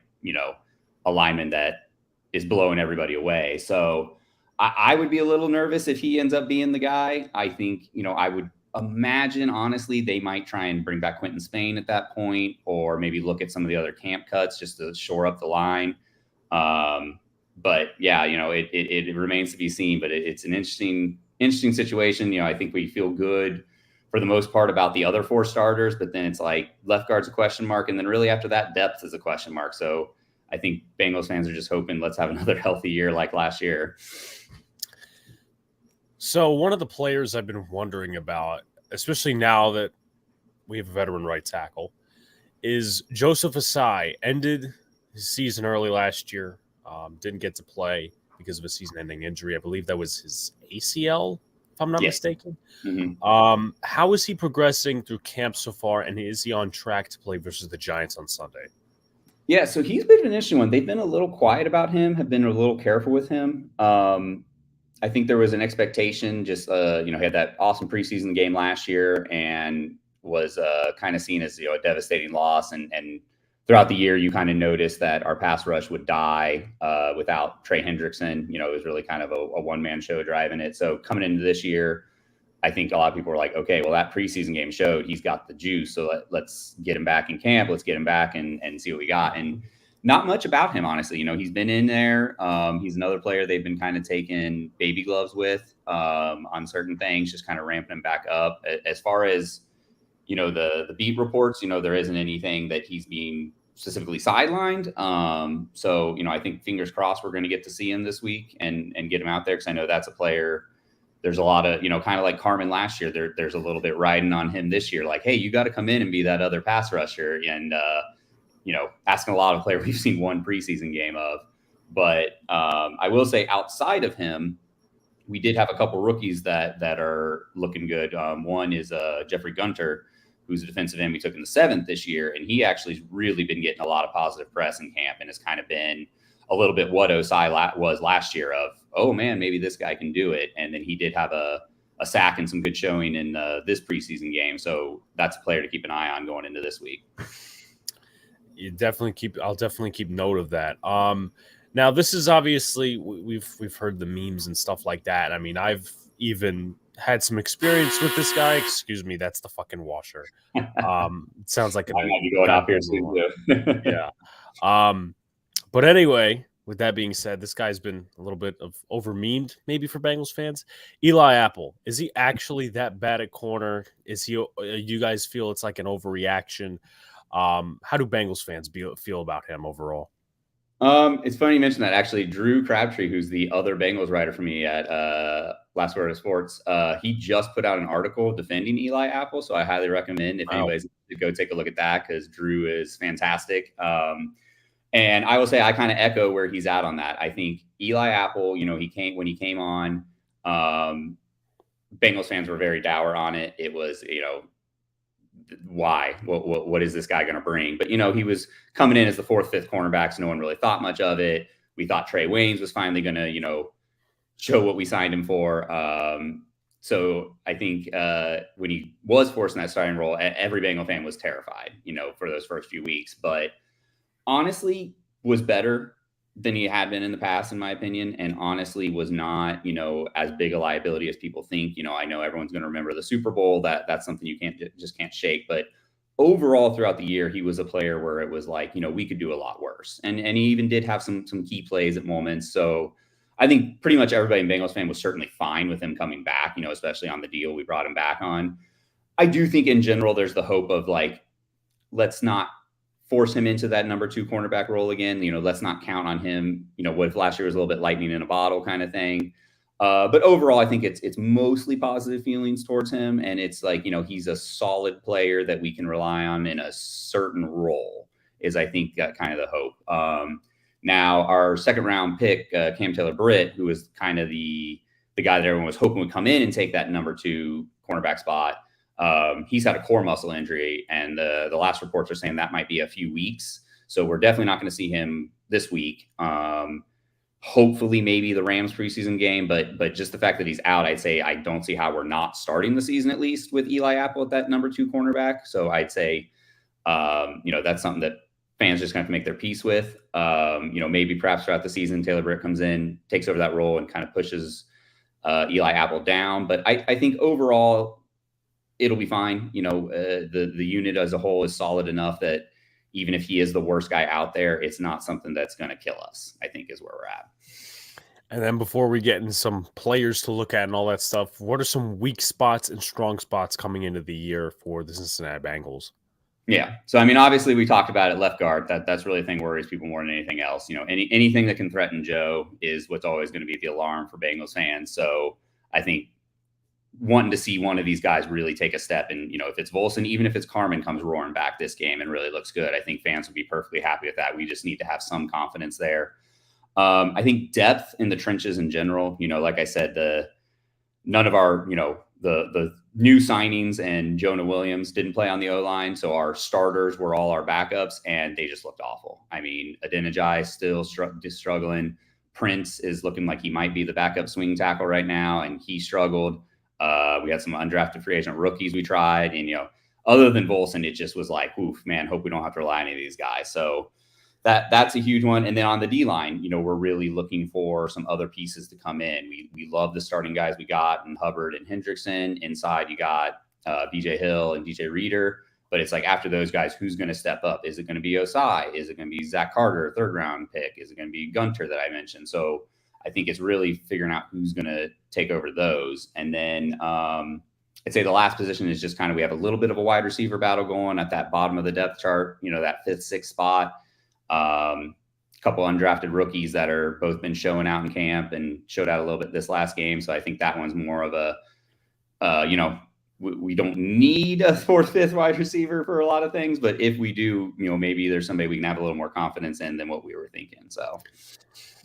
a lineman that is blowing everybody away. So I would be a little nervous if he ends up being the guy. I think, I would imagine, honestly, they might try and bring back Quentin Spain at that point, or maybe look at some of the other camp cuts just to shore up the line. But yeah, it remains to be seen, but it's an interesting situation. I think we feel good for the most part about the other 4 starters, but then it's like left guard's a question mark. And then really after that, depth is a question mark. So I think Bengals fans are just hoping let's have another healthy year like last year. So one of the players I've been wondering about, especially now that we have a veteran right tackle, is Joseph Asai. Ended his season early last year. Didn't get to play because of a season-ending injury. I believe that was his ACL, if I'm not mistaken. Mm-hmm. How is he progressing through camp so far, and is he on track to play versus the Giants on Sunday? Yeah, so he's been an interesting one. They've been a little quiet about him, have been a little careful with him. I think there was an expectation, just, he had that awesome preseason game last year and was kind of seen as, a devastating loss. And throughout the year, you kind of noticed that our pass rush would die without Trey Hendrickson. It was really kind of a one-man show driving it. So coming into this year, I think a lot of people were like, okay, well, that preseason game showed he's got the juice. So let's get him back in camp. Let's get him back and see what we got. And not much about him, honestly. He's been in there. He's another player they've been kind of taking baby gloves with on certain things, just kind of ramping him back up. As far as, the beat reports, there isn't anything that he's being specifically sidelined. So, I think fingers crossed we're going to get to see him this week and get him out there, because I know that's a player. There's a lot of, kind of like Carmen last year, there's a little bit riding on him this year. Like, hey, you got to come in and be that other pass rusher. And, asking a lot of players we've seen one preseason game of. But I will say outside of him, we did have a couple rookies that are looking good. One is Jeffrey Gunter, who's a defensive end we took in the 7th this year. And he actually has really been getting a lot of positive press in camp and has kind of been a little bit what Osai was last year of, oh man, maybe this guy can do it. And then he did have a sack and some good showing in this preseason game. So that's a player to keep an eye on going into this week. I'll definitely keep note of that. Now this is obviously we've heard the memes and stuff like that. I mean, I've even had some experience with this guy. Excuse me, that's the fucking washer. It sounds like I might be going off here soon too. Yeah. But anyway, with that being said, this guy's been a little bit of over-memed maybe for Bengals fans. Eli Apple, is he actually that bad at corner? Is he? You guys feel it's like an overreaction? How do Bengals fans feel about him overall? It's funny you mentioned that. Actually, Drew Crabtree, who's the other Bengals writer for me at Last Word of Sports, he just put out an article defending Eli Apple. So I highly recommend if anybody's to go take a look at that, because Drew is fantastic. And I will say I kind of echo where he's at on that. I think Eli Apple, when he came on, Bengals fans were very dour on it. It was, why? What is this guy going to bring? But, he was coming in as the 4th, 5th cornerback, so no one really thought much of it. We thought Trey Waynes was finally going to, show what we signed him for. So I think when he was forced in that starting role, every Bengal fan was terrified, for those first few weeks. But honestly, was better than he had been in the past, in my opinion, and honestly was not, as big a liability as people think. I know everyone's going to remember the Super Bowl. That's something you can't shake. But overall, throughout the year, he was a player where it was like, we could do a lot worse. And he even did have some key plays at moments. So I think pretty much everybody in Bengals fan was certainly fine with him coming back, especially on the deal we brought him back on. I do think in general, there's the hope of like, let's not force him into that number 2 cornerback role again. Let's not count on him. What if last year was a little bit lightning in a bottle kind of thing. But overall, I think it's mostly positive feelings towards him. And it's like, he's a solid player that we can rely on in a certain role is, I think, kind of the hope. Now, our second round pick, Cam Taylor-Britt, who was kind of the guy that everyone was hoping would come in and take that number 2 cornerback spot. He's had a core muscle injury, and the last reports are saying that might be a few weeks. So we're definitely not going to see him this week. Hopefully maybe the Rams preseason game, but just the fact that he's out, I'd say I don't see how we're not starting the season, at least with Eli Apple at that number 2 cornerback. So I'd say, that's something that fans just going to have to make their peace with. Maybe perhaps throughout the season, Taylor-Britt comes in, takes over that role and kind of pushes Eli Apple down. But I think overall, it'll be fine. The unit as a whole is solid enough that even if he is the worst guy out there, it's not something that's going to kill us, I think is where we're at. And then before we get into some players to look at and all that stuff, what are some weak spots and strong spots coming into the year for the Cincinnati Bengals? Yeah. So, I mean, obviously we talked about it, left guard. That's really the thing that worries people more than anything else. Anything that can threaten Joe is what's always going to be the alarm for Bengals fans. So I think wanting to see one of these guys really take a step. And, if it's Volson, even if it's Carmen comes roaring back this game and really looks good, I think fans would be perfectly happy with that. We just need to have some confidence there. I think depth in the trenches in general, like I said, none of our, the new signings and Jonah Williams didn't play on the O-line. So our starters were all our backups and they just looked awful. I mean, Adeniji still struggling. Prince is looking like he might be the backup swing tackle right now. And he struggled. We had some undrafted free agent rookies we tried. And, other than Volson, it just was like, oof, man, hope we don't have to rely on any of these guys. So that's a huge one. And then on the D-line, we're really looking for some other pieces to come in. We love the starting guys we got in Hubbard and Hendrickson. Inside, you got BJ Hill and DJ Reader. But it's like after those guys, who's going to step up? Is it going to be Osai? Is it going to be Zach Carter, 3rd round pick? Is it going to be Gunter that I mentioned? So I think it's really figuring out who's going to take over those. And then I'd say the last position is just kind of, we have a little bit of a wide receiver battle going at that bottom of the depth chart, that 5th, 6th spot. A couple undrafted rookies that are both been showing out in camp and showed out a little bit this last game. So I think that one's more of a, we don't need a 4th, 5th wide receiver for a lot of things, but if we do, maybe there's somebody we can have a little more confidence in than what we were thinking. So.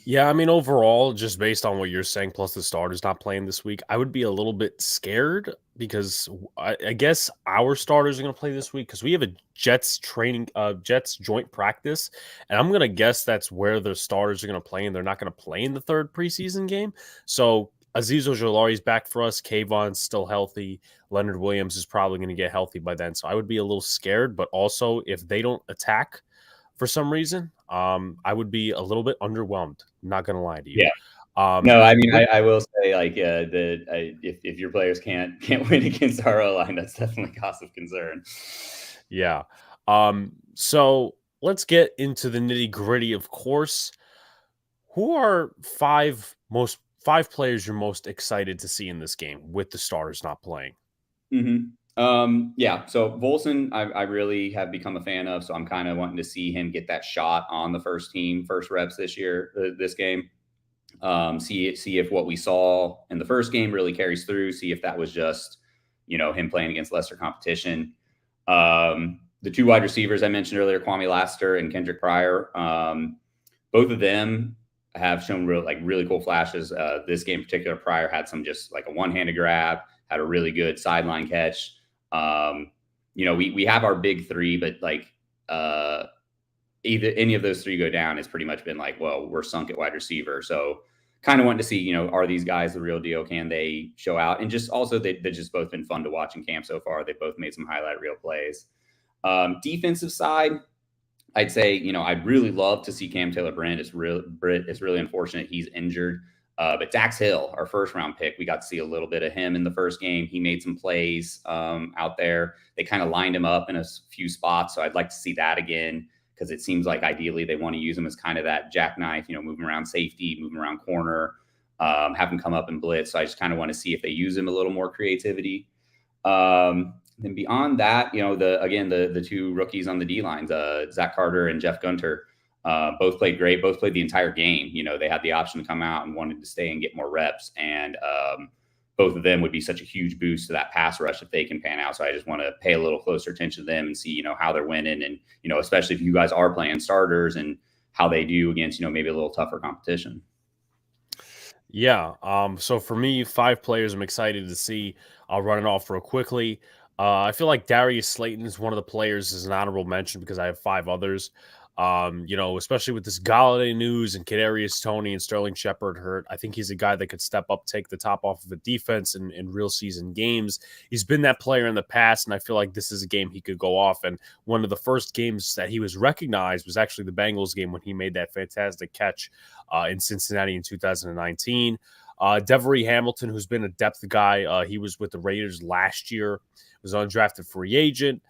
Yeah, I mean, overall, just based on what you're saying, plus the starters not playing this week, I would be a little bit scared because I guess our starters are going to play this week because we have a Jets joint practice, and I'm going to guess that's where the starters are going to play, and they're not going to play in the 3rd preseason game. So Azeez Ojulari's back for us. Kayvon's still healthy. Leonard Williams is probably going to get healthy by then. So I would be a little scared, but also if they don't attack for some reason, I would be a little bit underwhelmed. Not gonna lie to you. Yeah. No, I mean, I will say, like, if your players can't win against our O-line, that's definitely cause of concern. Yeah. So let's get into the nitty gritty. Of course, who are 5 players you're most excited to see in this game with the starters not playing? Mm-hmm. Yeah. So Volson, I really have become a fan of. So I'm kind of wanting to see him get that shot on the first team, first reps this game. See if what we saw in the first game really carries through. See if that was just, him playing against lesser competition. The 2 wide receivers I mentioned earlier, Kwame Lassiter and Kendrick Pryor, both of them have shown really cool flashes. This game in particular, Pryor had some just like a one-handed grab, had a really good sideline catch. We have our big 3, but like either any of those 3 go down, it's pretty much been like, well, we're sunk at wide receiver. So kind of wanting to see, are these guys the real deal? Can they show out? And just also they've just both been fun to watch in camp so far. They both made some highlight reel plays. Defensive side, I'd say, I'd really love to see Cam Taylor-Britt. It's really unfortunate he's injured. But Dax Hill, our first round pick, we got to see a little bit of him in the first game. He made some plays out there. They kind of lined him up in a few spots. So I'd like to see that again, because it seems like ideally they want to use him as kind of that jackknife, moving around safety, moving around corner, have him come up and blitz. So I just kind of want to see if they use him a little more creativity. Then beyond that, the two rookies on the D lines, Zach Carter and Jeff Gunter, both played great. Both played the entire game. They had the option to come out and wanted to stay and get more reps. And both of them would be such a huge boost to that pass rush if they can pan out. So I just want to pay a little closer attention to them and see, how they're winning. And, especially if you guys are playing starters, and how they do against, maybe a little tougher competition. Yeah. So for me, 5 players I'm excited to see. I'll run it off real quickly. I feel like Darius Slayton is one of the players as an honorable mention, because I have 5 others. Especially with this Golladay news and Kadarius Toney and Sterling Shepard hurt, I think he's a guy that could step up, take the top off of a defense in real season games. He's been that player in the past, and I feel like this is a game he could go off. And one of the first games that he was recognized was actually the Bengals game, when he made that fantastic catch in Cincinnati in 2019. Devery Hamilton, who's been a depth guy, he was with the Raiders last year, was an undrafted free agent.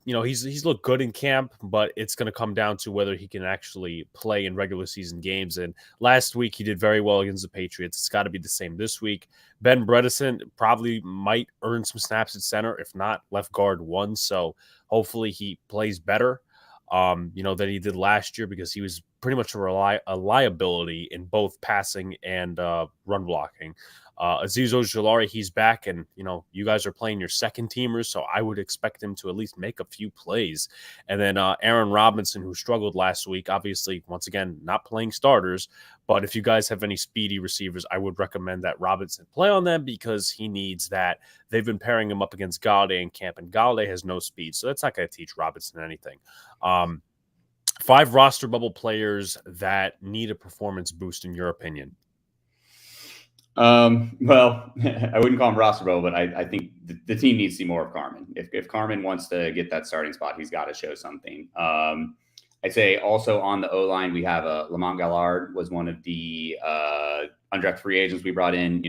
He's looked good in camp, but it's going to come down to whether he can actually play in regular season games. And last week he did very well against the Patriots. It's got to be the same this week. Ben Bredesen probably might earn some snaps at center, if not left guard 1. So hopefully he plays better, than he did last year, because he was pretty much a liability in both passing and run blocking. Azeez Ojulari, he's back, and you guys are playing your second teamers, so I would expect him to at least make a few plays. And then Aaron Robinson, who struggled last week, obviously, once again, not playing starters, but if you guys have any speedy receivers, I would recommend that Robinson play on them, because he needs that. They've been pairing him up against Golladay in camp, and Golladay has no speed, so that's not going to teach Robinson anything. 5 roster bubble players that need a performance boost, in your opinion. Well, I wouldn't call him roster bubble, but I think the team needs to see more of Carmen. If Carmen wants to get that starting spot, he's got to show something. I'd say also on the O-line, we have Lamont Gallard was one of the undrafted free agents we brought in.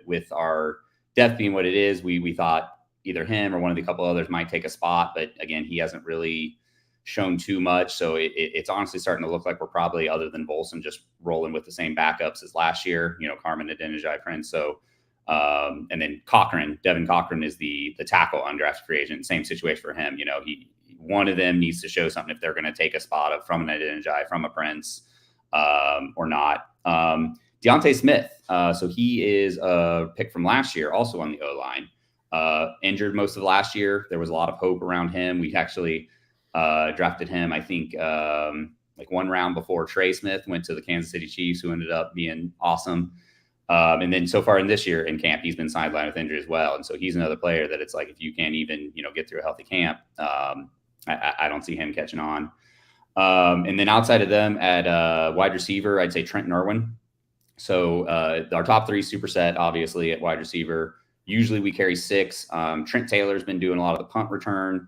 With our depth being what it is, we thought either him or one of the couple others might take a spot, but again, he hasn't really shown too much. So it's honestly starting to look like we're probably, other than Volson, just rolling with the same backups as last year, Carmen Adeniji Prince. So, and then Devin Cochran is the tackle undrafted free agent. Same situation for him. One of them needs to show something if they're going to take a spot from an Adeniji, from a Prince, or not. Deontay Smith. So he is a pick from last year, also on the O-line, injured most of last year. There was a lot of hope around him. We actually, drafted him, I think, like 1 round before Trey Smith went to the Kansas City Chiefs, who ended up being awesome. And then so far in this year in camp, he's been sidelined with injury as well. And so he's another player that it's like, if you can't even, get through a healthy camp, I don't see him catching on. And then outside of them at wide receiver, I'd say Trenton Irwin. So our top 3 superset, obviously, at wide receiver. Usually we carry 6. Trent Taylor's been doing a lot of the punt return.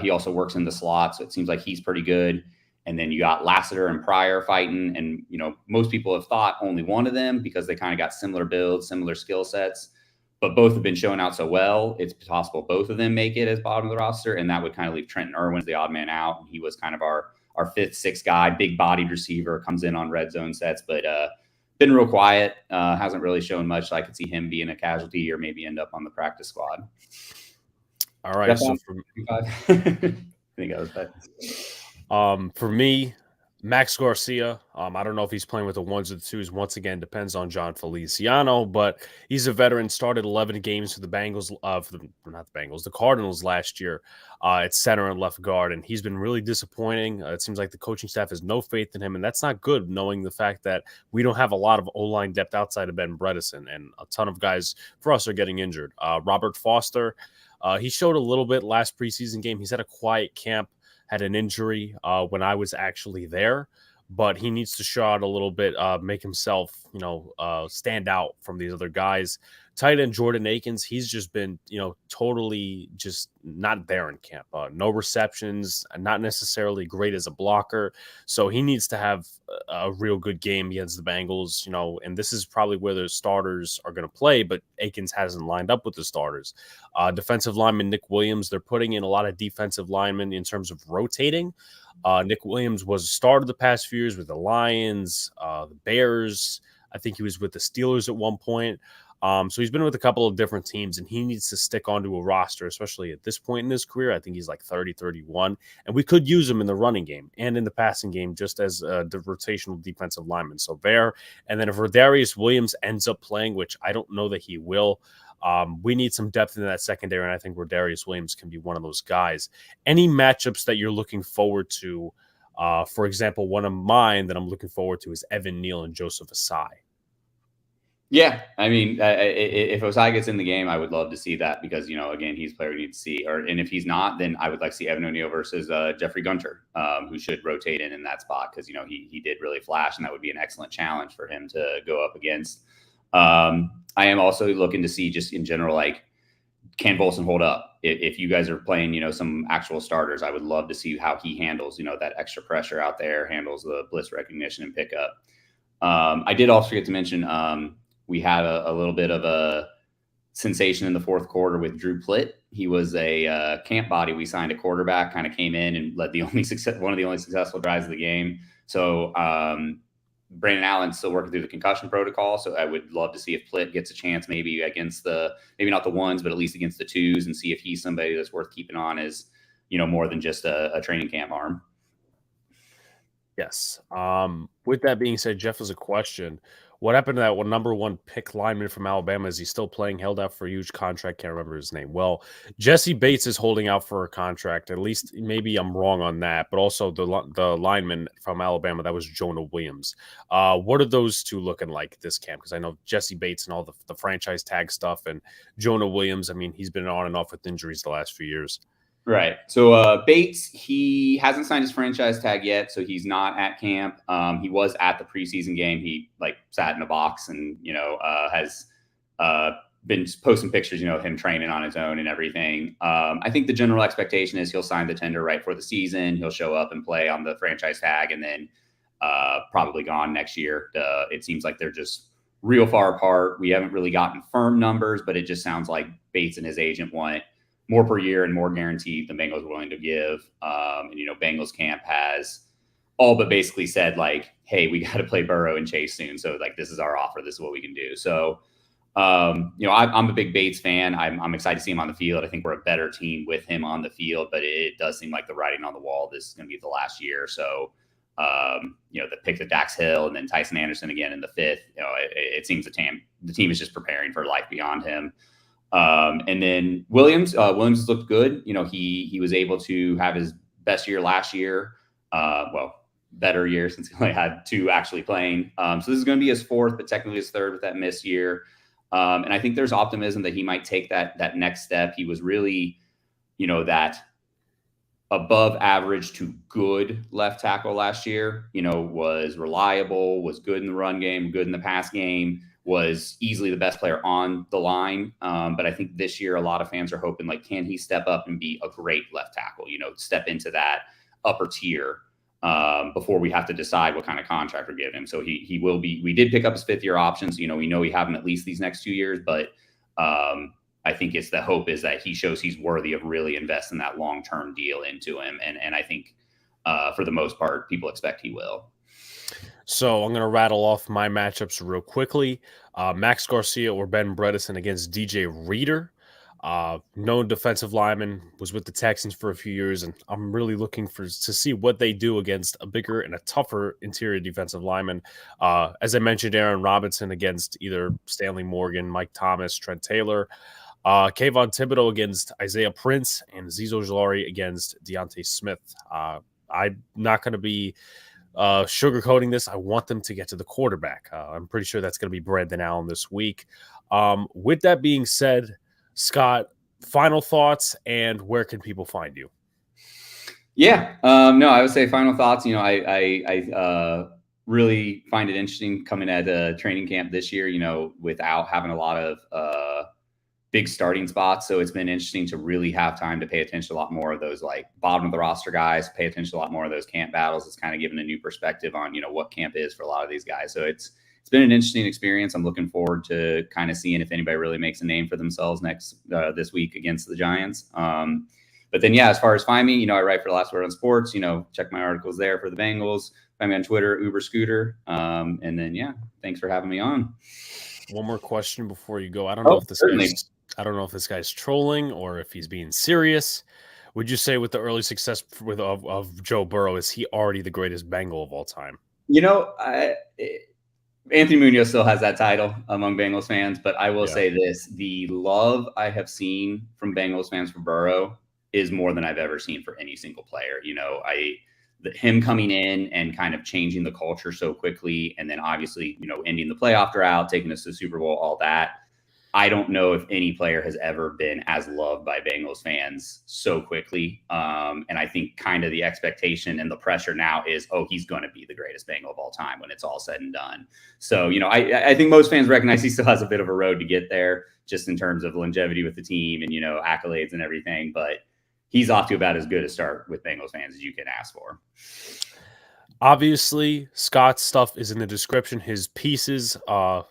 He also works in the slot, so it seems like he's pretty good. And then you got Lassiter and Pryor fighting. And, most people have thought only one of them, because they kind of got similar builds, similar skill sets, but both have been showing out so well. It's possible both of them make it as bottom of the roster. And that would kind of leave Trenton Irwin as the odd man out. He was kind of our 5th, 6th guy, big bodied receiver, comes in on red zone sets, but been real quiet. Hasn't really shown much. So I could see him being a casualty or maybe end up on the practice squad. All right. So I think I was bad. For me, Max Garcia, I don't know if he's playing with the 1s or the 2s. Once again, depends on John Feliciano, but he's a veteran, started 11 games for the Bengals, the Cardinals last year at center and left guard, and he's been really disappointing. It seems like the coaching staff has no faith in him, and that's not good, knowing the fact that we don't have a lot of O-line depth outside of Ben Bredesen, and a ton of guys for us are getting injured. Robert Foster, he showed a little bit last preseason game. He's had a quiet camp. Had an injury when I was actually there, but he needs to show out a little bit, make himself, stand out from these other guys. Tight end Jordan Akins, he's just been, totally just not there in camp. No receptions, not necessarily great as a blocker. So he needs to have a real good game against the Bengals, and this is probably where the starters are going to play, but Akins hasn't lined up with the starters. Defensive lineman Nick Williams, they're putting in a lot of defensive linemen in terms of rotating. Nick Williams was a starter the past few years with the Lions, the Bears. I think he was with the Steelers at one point. So he's been with a couple of different teams, and he needs to stick onto a roster, especially at this point in his career. I think he's like 30, 31, and we could use him in the running game and in the passing game just as the rotational defensive lineman. So there, and then if Kadarius Williams ends up playing, which I don't know that he will, we need some depth in that secondary, and I think Kadarius Williams can be one of those guys. Any matchups that you're looking forward to? For example, one of mine that I'm looking forward to is Evan Neal and Joseph Asai. Yeah, I mean, if Osai gets in the game, I would love to see that because, again, he's a player we need to see. And if he's not, then I would like to see Evan O'Neal versus Jeffrey Gunter, who should rotate in that spot because, he did really flash, and that would be an excellent challenge for him to go up against. I am also looking to see just in general, like, can Volson hold up? If you guys are playing, some actual starters, I would love to see how he handles, that extra pressure out there, handles the blitz recognition and pickup. I did also forget to mention we had a little bit of a sensation in the fourth quarter with Drew Plitt. He was a camp body. We signed a quarterback, kind of came in and led one of the only successful drives of the game. So Brandon Allen's still working through the concussion protocol. So I would love to see if Plitt gets a chance maybe against maybe not the ones, but at least against the twos, and see if he's somebody that's worth keeping on as, more than just a training camp arm. Yes. With that being said, Jeff has a question. What happened to that number one pick lineman from Alabama? Is he still playing? Held out for a huge contract. Can't remember his name. Well, Jesse Bates is holding out for a contract. At least maybe I'm wrong on that. But also the lineman from Alabama, that was Jonah Williams. What are those two looking like this camp? Because I know Jesse Bates and all the franchise tag stuff, and Jonah Williams, I mean, he's been on and off with injuries the last few years. Right. So Bates, he hasn't signed his franchise tag yet, so he's not at camp. He was at the preseason game. He sat in a box and has been posting pictures, him training on his own and everything. I think the general expectation is he'll sign the tender right for the season. He'll show up and play on the franchise tag, and then probably gone next year. It seems like they're just real far apart. We haven't really gotten firm numbers, but it just sounds like Bates and his agent want more per year and more guaranteed than Bengals are willing to give. And, Bengals camp has all but basically said hey, we got to play Burrow and Chase soon. So this is our offer. This is what we can do. So, I'm a big Bates fan. I'm excited to see him on the field. I think we're a better team with him on the field, but it does seem like the writing on the wall. This is going to be the last year. So, the pick of Dax Hill and then Tyson Anderson again in the fifth, it seems the team is just preparing for life beyond him. And then Williams has looked good. He was able to have his best year last year. Better year since he only had two actually playing. So this is going to be his fourth, but technically his third with that missed year. And I think there's optimism that he might take that next step. He was really, that above average to good left tackle last year, was reliable, was good in the run game, good in the pass game, was easily the best player on the line. But I think this year, a lot of fans are hoping, can he step up and be a great left tackle, step into that upper tier before we have to decide what kind of contract we're giving him. So he will be, we did pick up his 5th-year options. We know we have him at least these next 2 years, but I think the hope is that he shows he's worthy of really investing that long-term deal into him. And I think for the most part, people expect he will. So I'm going to rattle off my matchups real quickly. Max Garcia or Ben Bredesen against DJ Reader. Known defensive lineman, was with the Texans for a few years, and I'm really looking to see what they do against a bigger and a tougher interior defensive lineman. As I mentioned, Aaron Robinson against either Stanley Morgan, Mike Thomas, Trent Taylor. Kayvon Thibodeau against Isaiah Prince, and Zizo Jalari against Deontay Smith. I'm not going to be sugarcoating this. I want them to get to the quarterback. I'm pretty sure that's going to be Brandon Allen this week. With that being said, Scott, final thoughts and where can people find you? Yeah, no, I would say final thoughts. I really find it interesting coming at a training camp this year, without having a lot of big starting spots. So it's been interesting to really have time to pay attention to a lot more of those like bottom of the roster guys, pay attention to a lot more of those camp battles. It's kind of given a new perspective on, what camp is for a lot of these guys. So it's been an interesting experience. I'm looking forward to kind of seeing if anybody really makes a name for themselves this week against the Giants. But then, as far as find me, I write for the Last Word on Sports, check my articles there for the Bengals. Find me on Twitter, Uber Scooter. And then, thanks for having me on. One more question before you go. I don't know if this guy's trolling or if he's being serious. Would you say with the early success of Joe Burrow, is he already the greatest Bengal of all time? Anthony Munoz still has that title among Bengals fans, but I will say this: the love I have seen from Bengals fans for Burrow is more than I've ever seen for any single player. Him coming in and kind of changing the culture so quickly, and then obviously, ending the playoff drought, taking us to the Super Bowl, all that. I don't know if any player has ever been as loved by Bengals fans so quickly. And I think kind of the expectation and the pressure now is, he's going to be the greatest Bengal of all time when it's all said and done. So, I think most fans recognize he still has a bit of a road to get there just in terms of longevity with the team and, accolades and everything. But he's off to about as good a start with Bengals fans as you can ask for. Obviously, Scott's stuff is in the description. His pieces,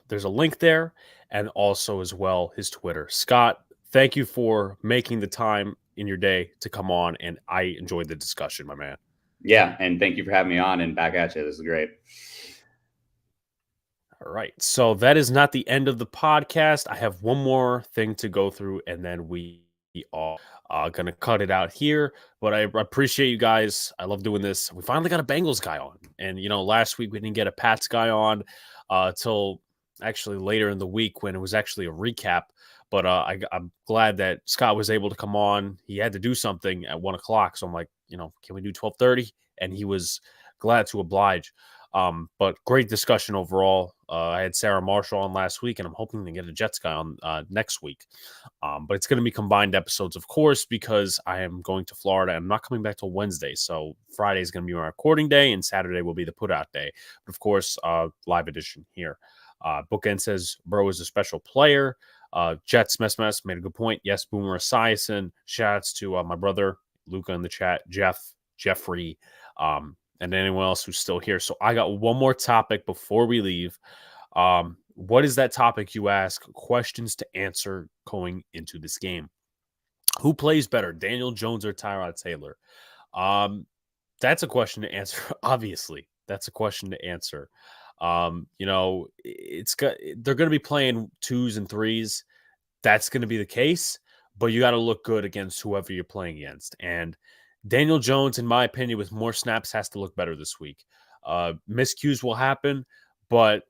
there's a link there, and also as well his Twitter. Scott, thank you for making the time in your day to come on, and I enjoyed the discussion, my man. Yeah, and thank you for having me on, and back at you. This is great. All right, so that is not the end of the podcast. I have one more thing to go through, and then we are going to cut it out here. But I appreciate you guys. I love doing this. We finally got a Bengals guy on. And, last week we didn't get a Pats guy on till actually later in the week when it was actually a recap. But I'm glad that Scott was able to come on. He had to do something at 1 o'clock. So I'm like, can we do 12:30? And he was glad to oblige. But great discussion overall. I had Sarah Marshall on last week, and I'm hoping to get a Jets guy on next week. But it's going to be combined episodes, of course, because I am going to Florida. I'm not coming back till Wednesday. So Friday is going to be my recording day, and Saturday will be the put out day. But of course, live edition here. Bookend says Burrow is a special player. Jets mess made a good point. Yes, Boomer Esiason. Shouts to my brother Luca in the chat, Jeffrey, and anyone else who's still here. So I got one more topic before we leave. What is that topic, you ask? Questions to answer going into this game. Who plays better, Daniel Jones or Tyrod Taylor? That's a question to answer, obviously. That's a question to answer. They're going to be playing 2s and 3s. That's going to be the case, but you got to look good against whoever you're playing against. And Daniel Jones, in my opinion, with more snaps, has to look better this week. Miscues will happen, but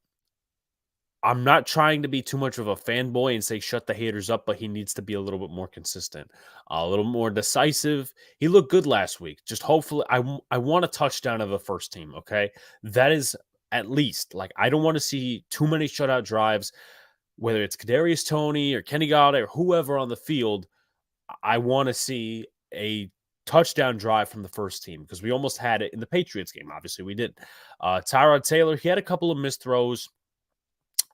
I'm not trying to be too much of a fanboy and say shut the haters up, but he needs to be a little bit more consistent, a little more decisive. He looked good last week. Just hopefully, I want a touchdown of the first team, okay? That is at least, I don't want to see too many shutout drives, whether it's Kadarius Toney or Kenny Golladay or whoever on the field. I want to see a touchdown drive from the first team because we almost had it in the Patriots game. Obviously, we didn't. Tyrod Taylor, he had a couple of missed throws,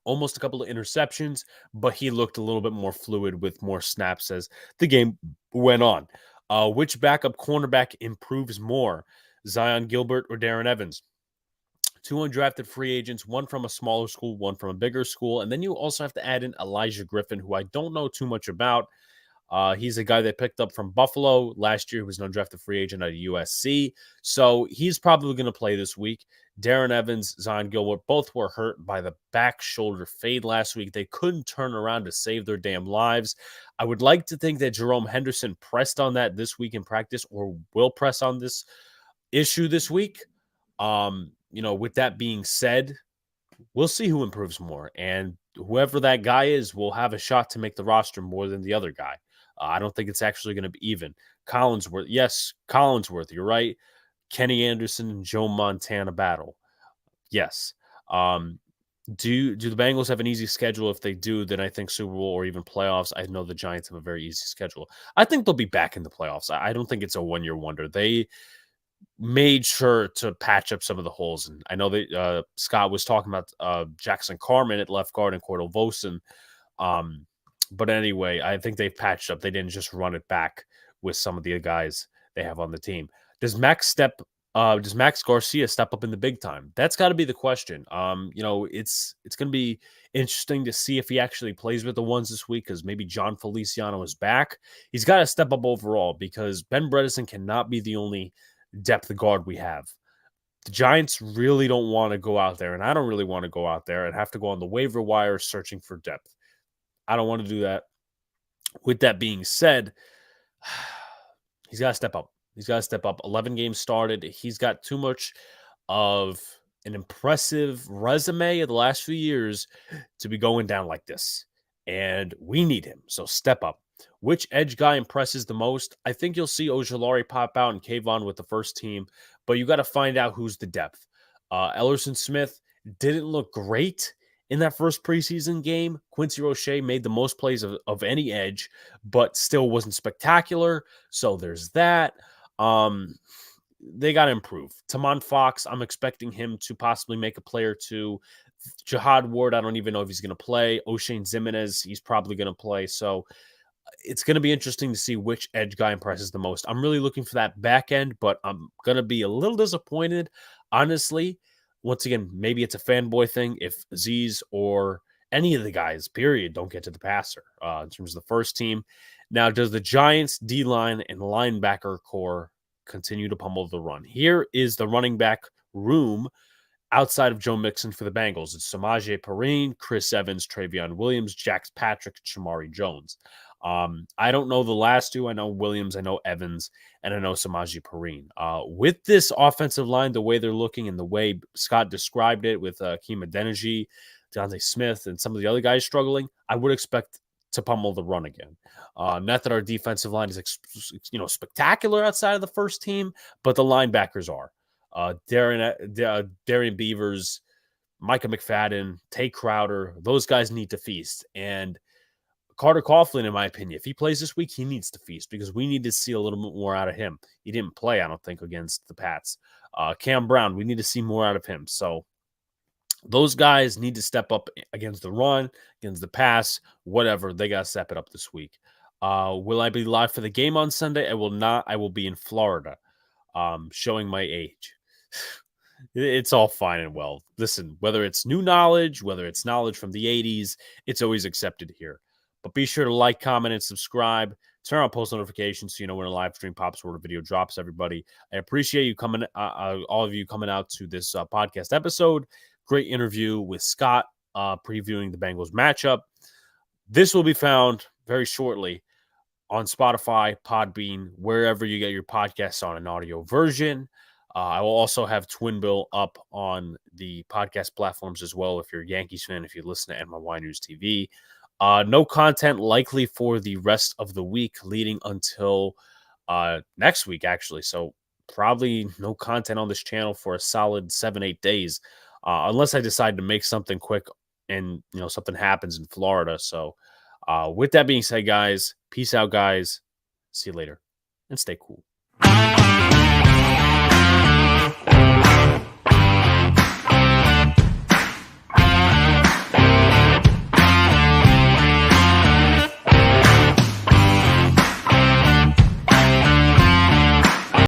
almost a couple of interceptions, but he looked a little bit more fluid with more snaps as the game went on. Which backup cornerback improves more, Zion Gilbert or Darren Evans? 2 undrafted free agents, one from a smaller school, one from a bigger school. And then you also have to add in Elijah Griffin, who I don't know too much about. He's a guy they picked up from Buffalo last year. He was an undrafted free agent at USC. So he's probably going to play this week. Darren Evans, Zion Gilbert, both were hurt by the back shoulder fade last week. They couldn't turn around to save their damn lives. I would like to think that Jerome Henderson pressed on that this week in practice or will press on this issue this week. With that being said, we'll see who improves more. And whoever that guy is will have a shot to make the roster more than the other guy. I don't think it's actually going to be even. Collinsworth, yes, Collinsworth, you're right. Kenny Anderson and Joe Montana battle. Yes. Do the Bengals have an easy schedule? If they do, then I think Super Bowl or even playoffs. I know the Giants have a very easy schedule. I think they'll be back in the playoffs. I don't think it's a one-year wonder. made sure to patch up some of the holes. And I know that Scott was talking about Jackson Carman at left guard and Cordell Vosen. But anyway, I think they've patched up. They didn't just run it back with some of the guys they have on the team. Does Max Garcia step up in the big time? That's got to be the question. It's going to be interesting to see if he actually plays with the ones this week, because maybe John Feliciano is back. He's got to step up overall, because Ben Bredesen cannot be the only depth guard we have. The Giants really don't want to go out there, and I don't really want to go out there and have to go on the waiver wire searching for depth. I don't want to do that. With that being said, he's got to step up. He's got to step up. 11 games started. He's got too much of an impressive resume of the last few years to be going down like this. And we need him. So step up. Which edge guy impresses the most? I think you'll see Ojulari pop out and Kayvon with the first team, but you got to find out who's the depth. Ellerson Smith didn't look great in that first preseason game. Quincy Roche made the most plays of any edge, but still wasn't spectacular. So there's that. They got to improve. Tamon Fox, I'm expecting him to possibly make a play or two. Jihad Ward, I don't even know if he's going to play. O'Shane Zimenez, he's probably going to play. So it's going to be interesting to see which edge guy impresses the most. I'm really looking for that back end, but I'm going to be a little disappointed, honestly. Once again, maybe it's a fanboy thing if Azeez or any of the guys, period, don't get to the passer in terms of the first team. Now, does the Giants D-line and linebacker core continue to pummel the run? Here is the running back room outside of Joe Mixon for the Bengals. It's Samaje Perine, Chris Evans, Travion Williams, Jax Patrick, Shamari Jones. I don't know the last two. I know Williams, I know Evans, and I know Samaje Perine. With this offensive line, the way they're looking and the way Scott described it with Akeem Adeniji, Deontay Smith, and some of the other guys struggling, I would expect to pummel the run again. Not that our defensive line is spectacular outside of the first team, but the linebackers are. Darian Beavers, Micah McFadden, Tay Crowder, those guys need to feast. And Carter Coughlin, in my opinion, if he plays this week, he needs to feast, because we need to see a little bit more out of him. He didn't play, I don't think, against the Pats. Cam Brown, we need to see more out of him. So those guys need to step up against the run, against the pass, whatever. They got to step it up this week. Will I be live for the game on Sunday? I will not. I will be in Florida, showing my age. It's all fine and well. Listen, whether it's new knowledge, whether it's knowledge from the 80s, it's always accepted here. But be sure to like, comment, and subscribe. Turn on post notifications so you know when a live stream pops or a video drops, everybody. I appreciate you coming, all of you coming out to this podcast episode. Great interview with Scott previewing the Bengals matchup. This will be found very shortly on Spotify, Podbean, wherever you get your podcasts on an audio version. I will also have Twin Bill up on the podcast platforms as well if you're a Yankees fan, if you listen to NY News TV. No content likely for the rest of the week leading until next week, actually. So probably no content on this channel for a solid 7-8 days, unless I decide to make something quick and something happens in Florida. So with that being said, guys, peace out, guys. See you later and stay cool.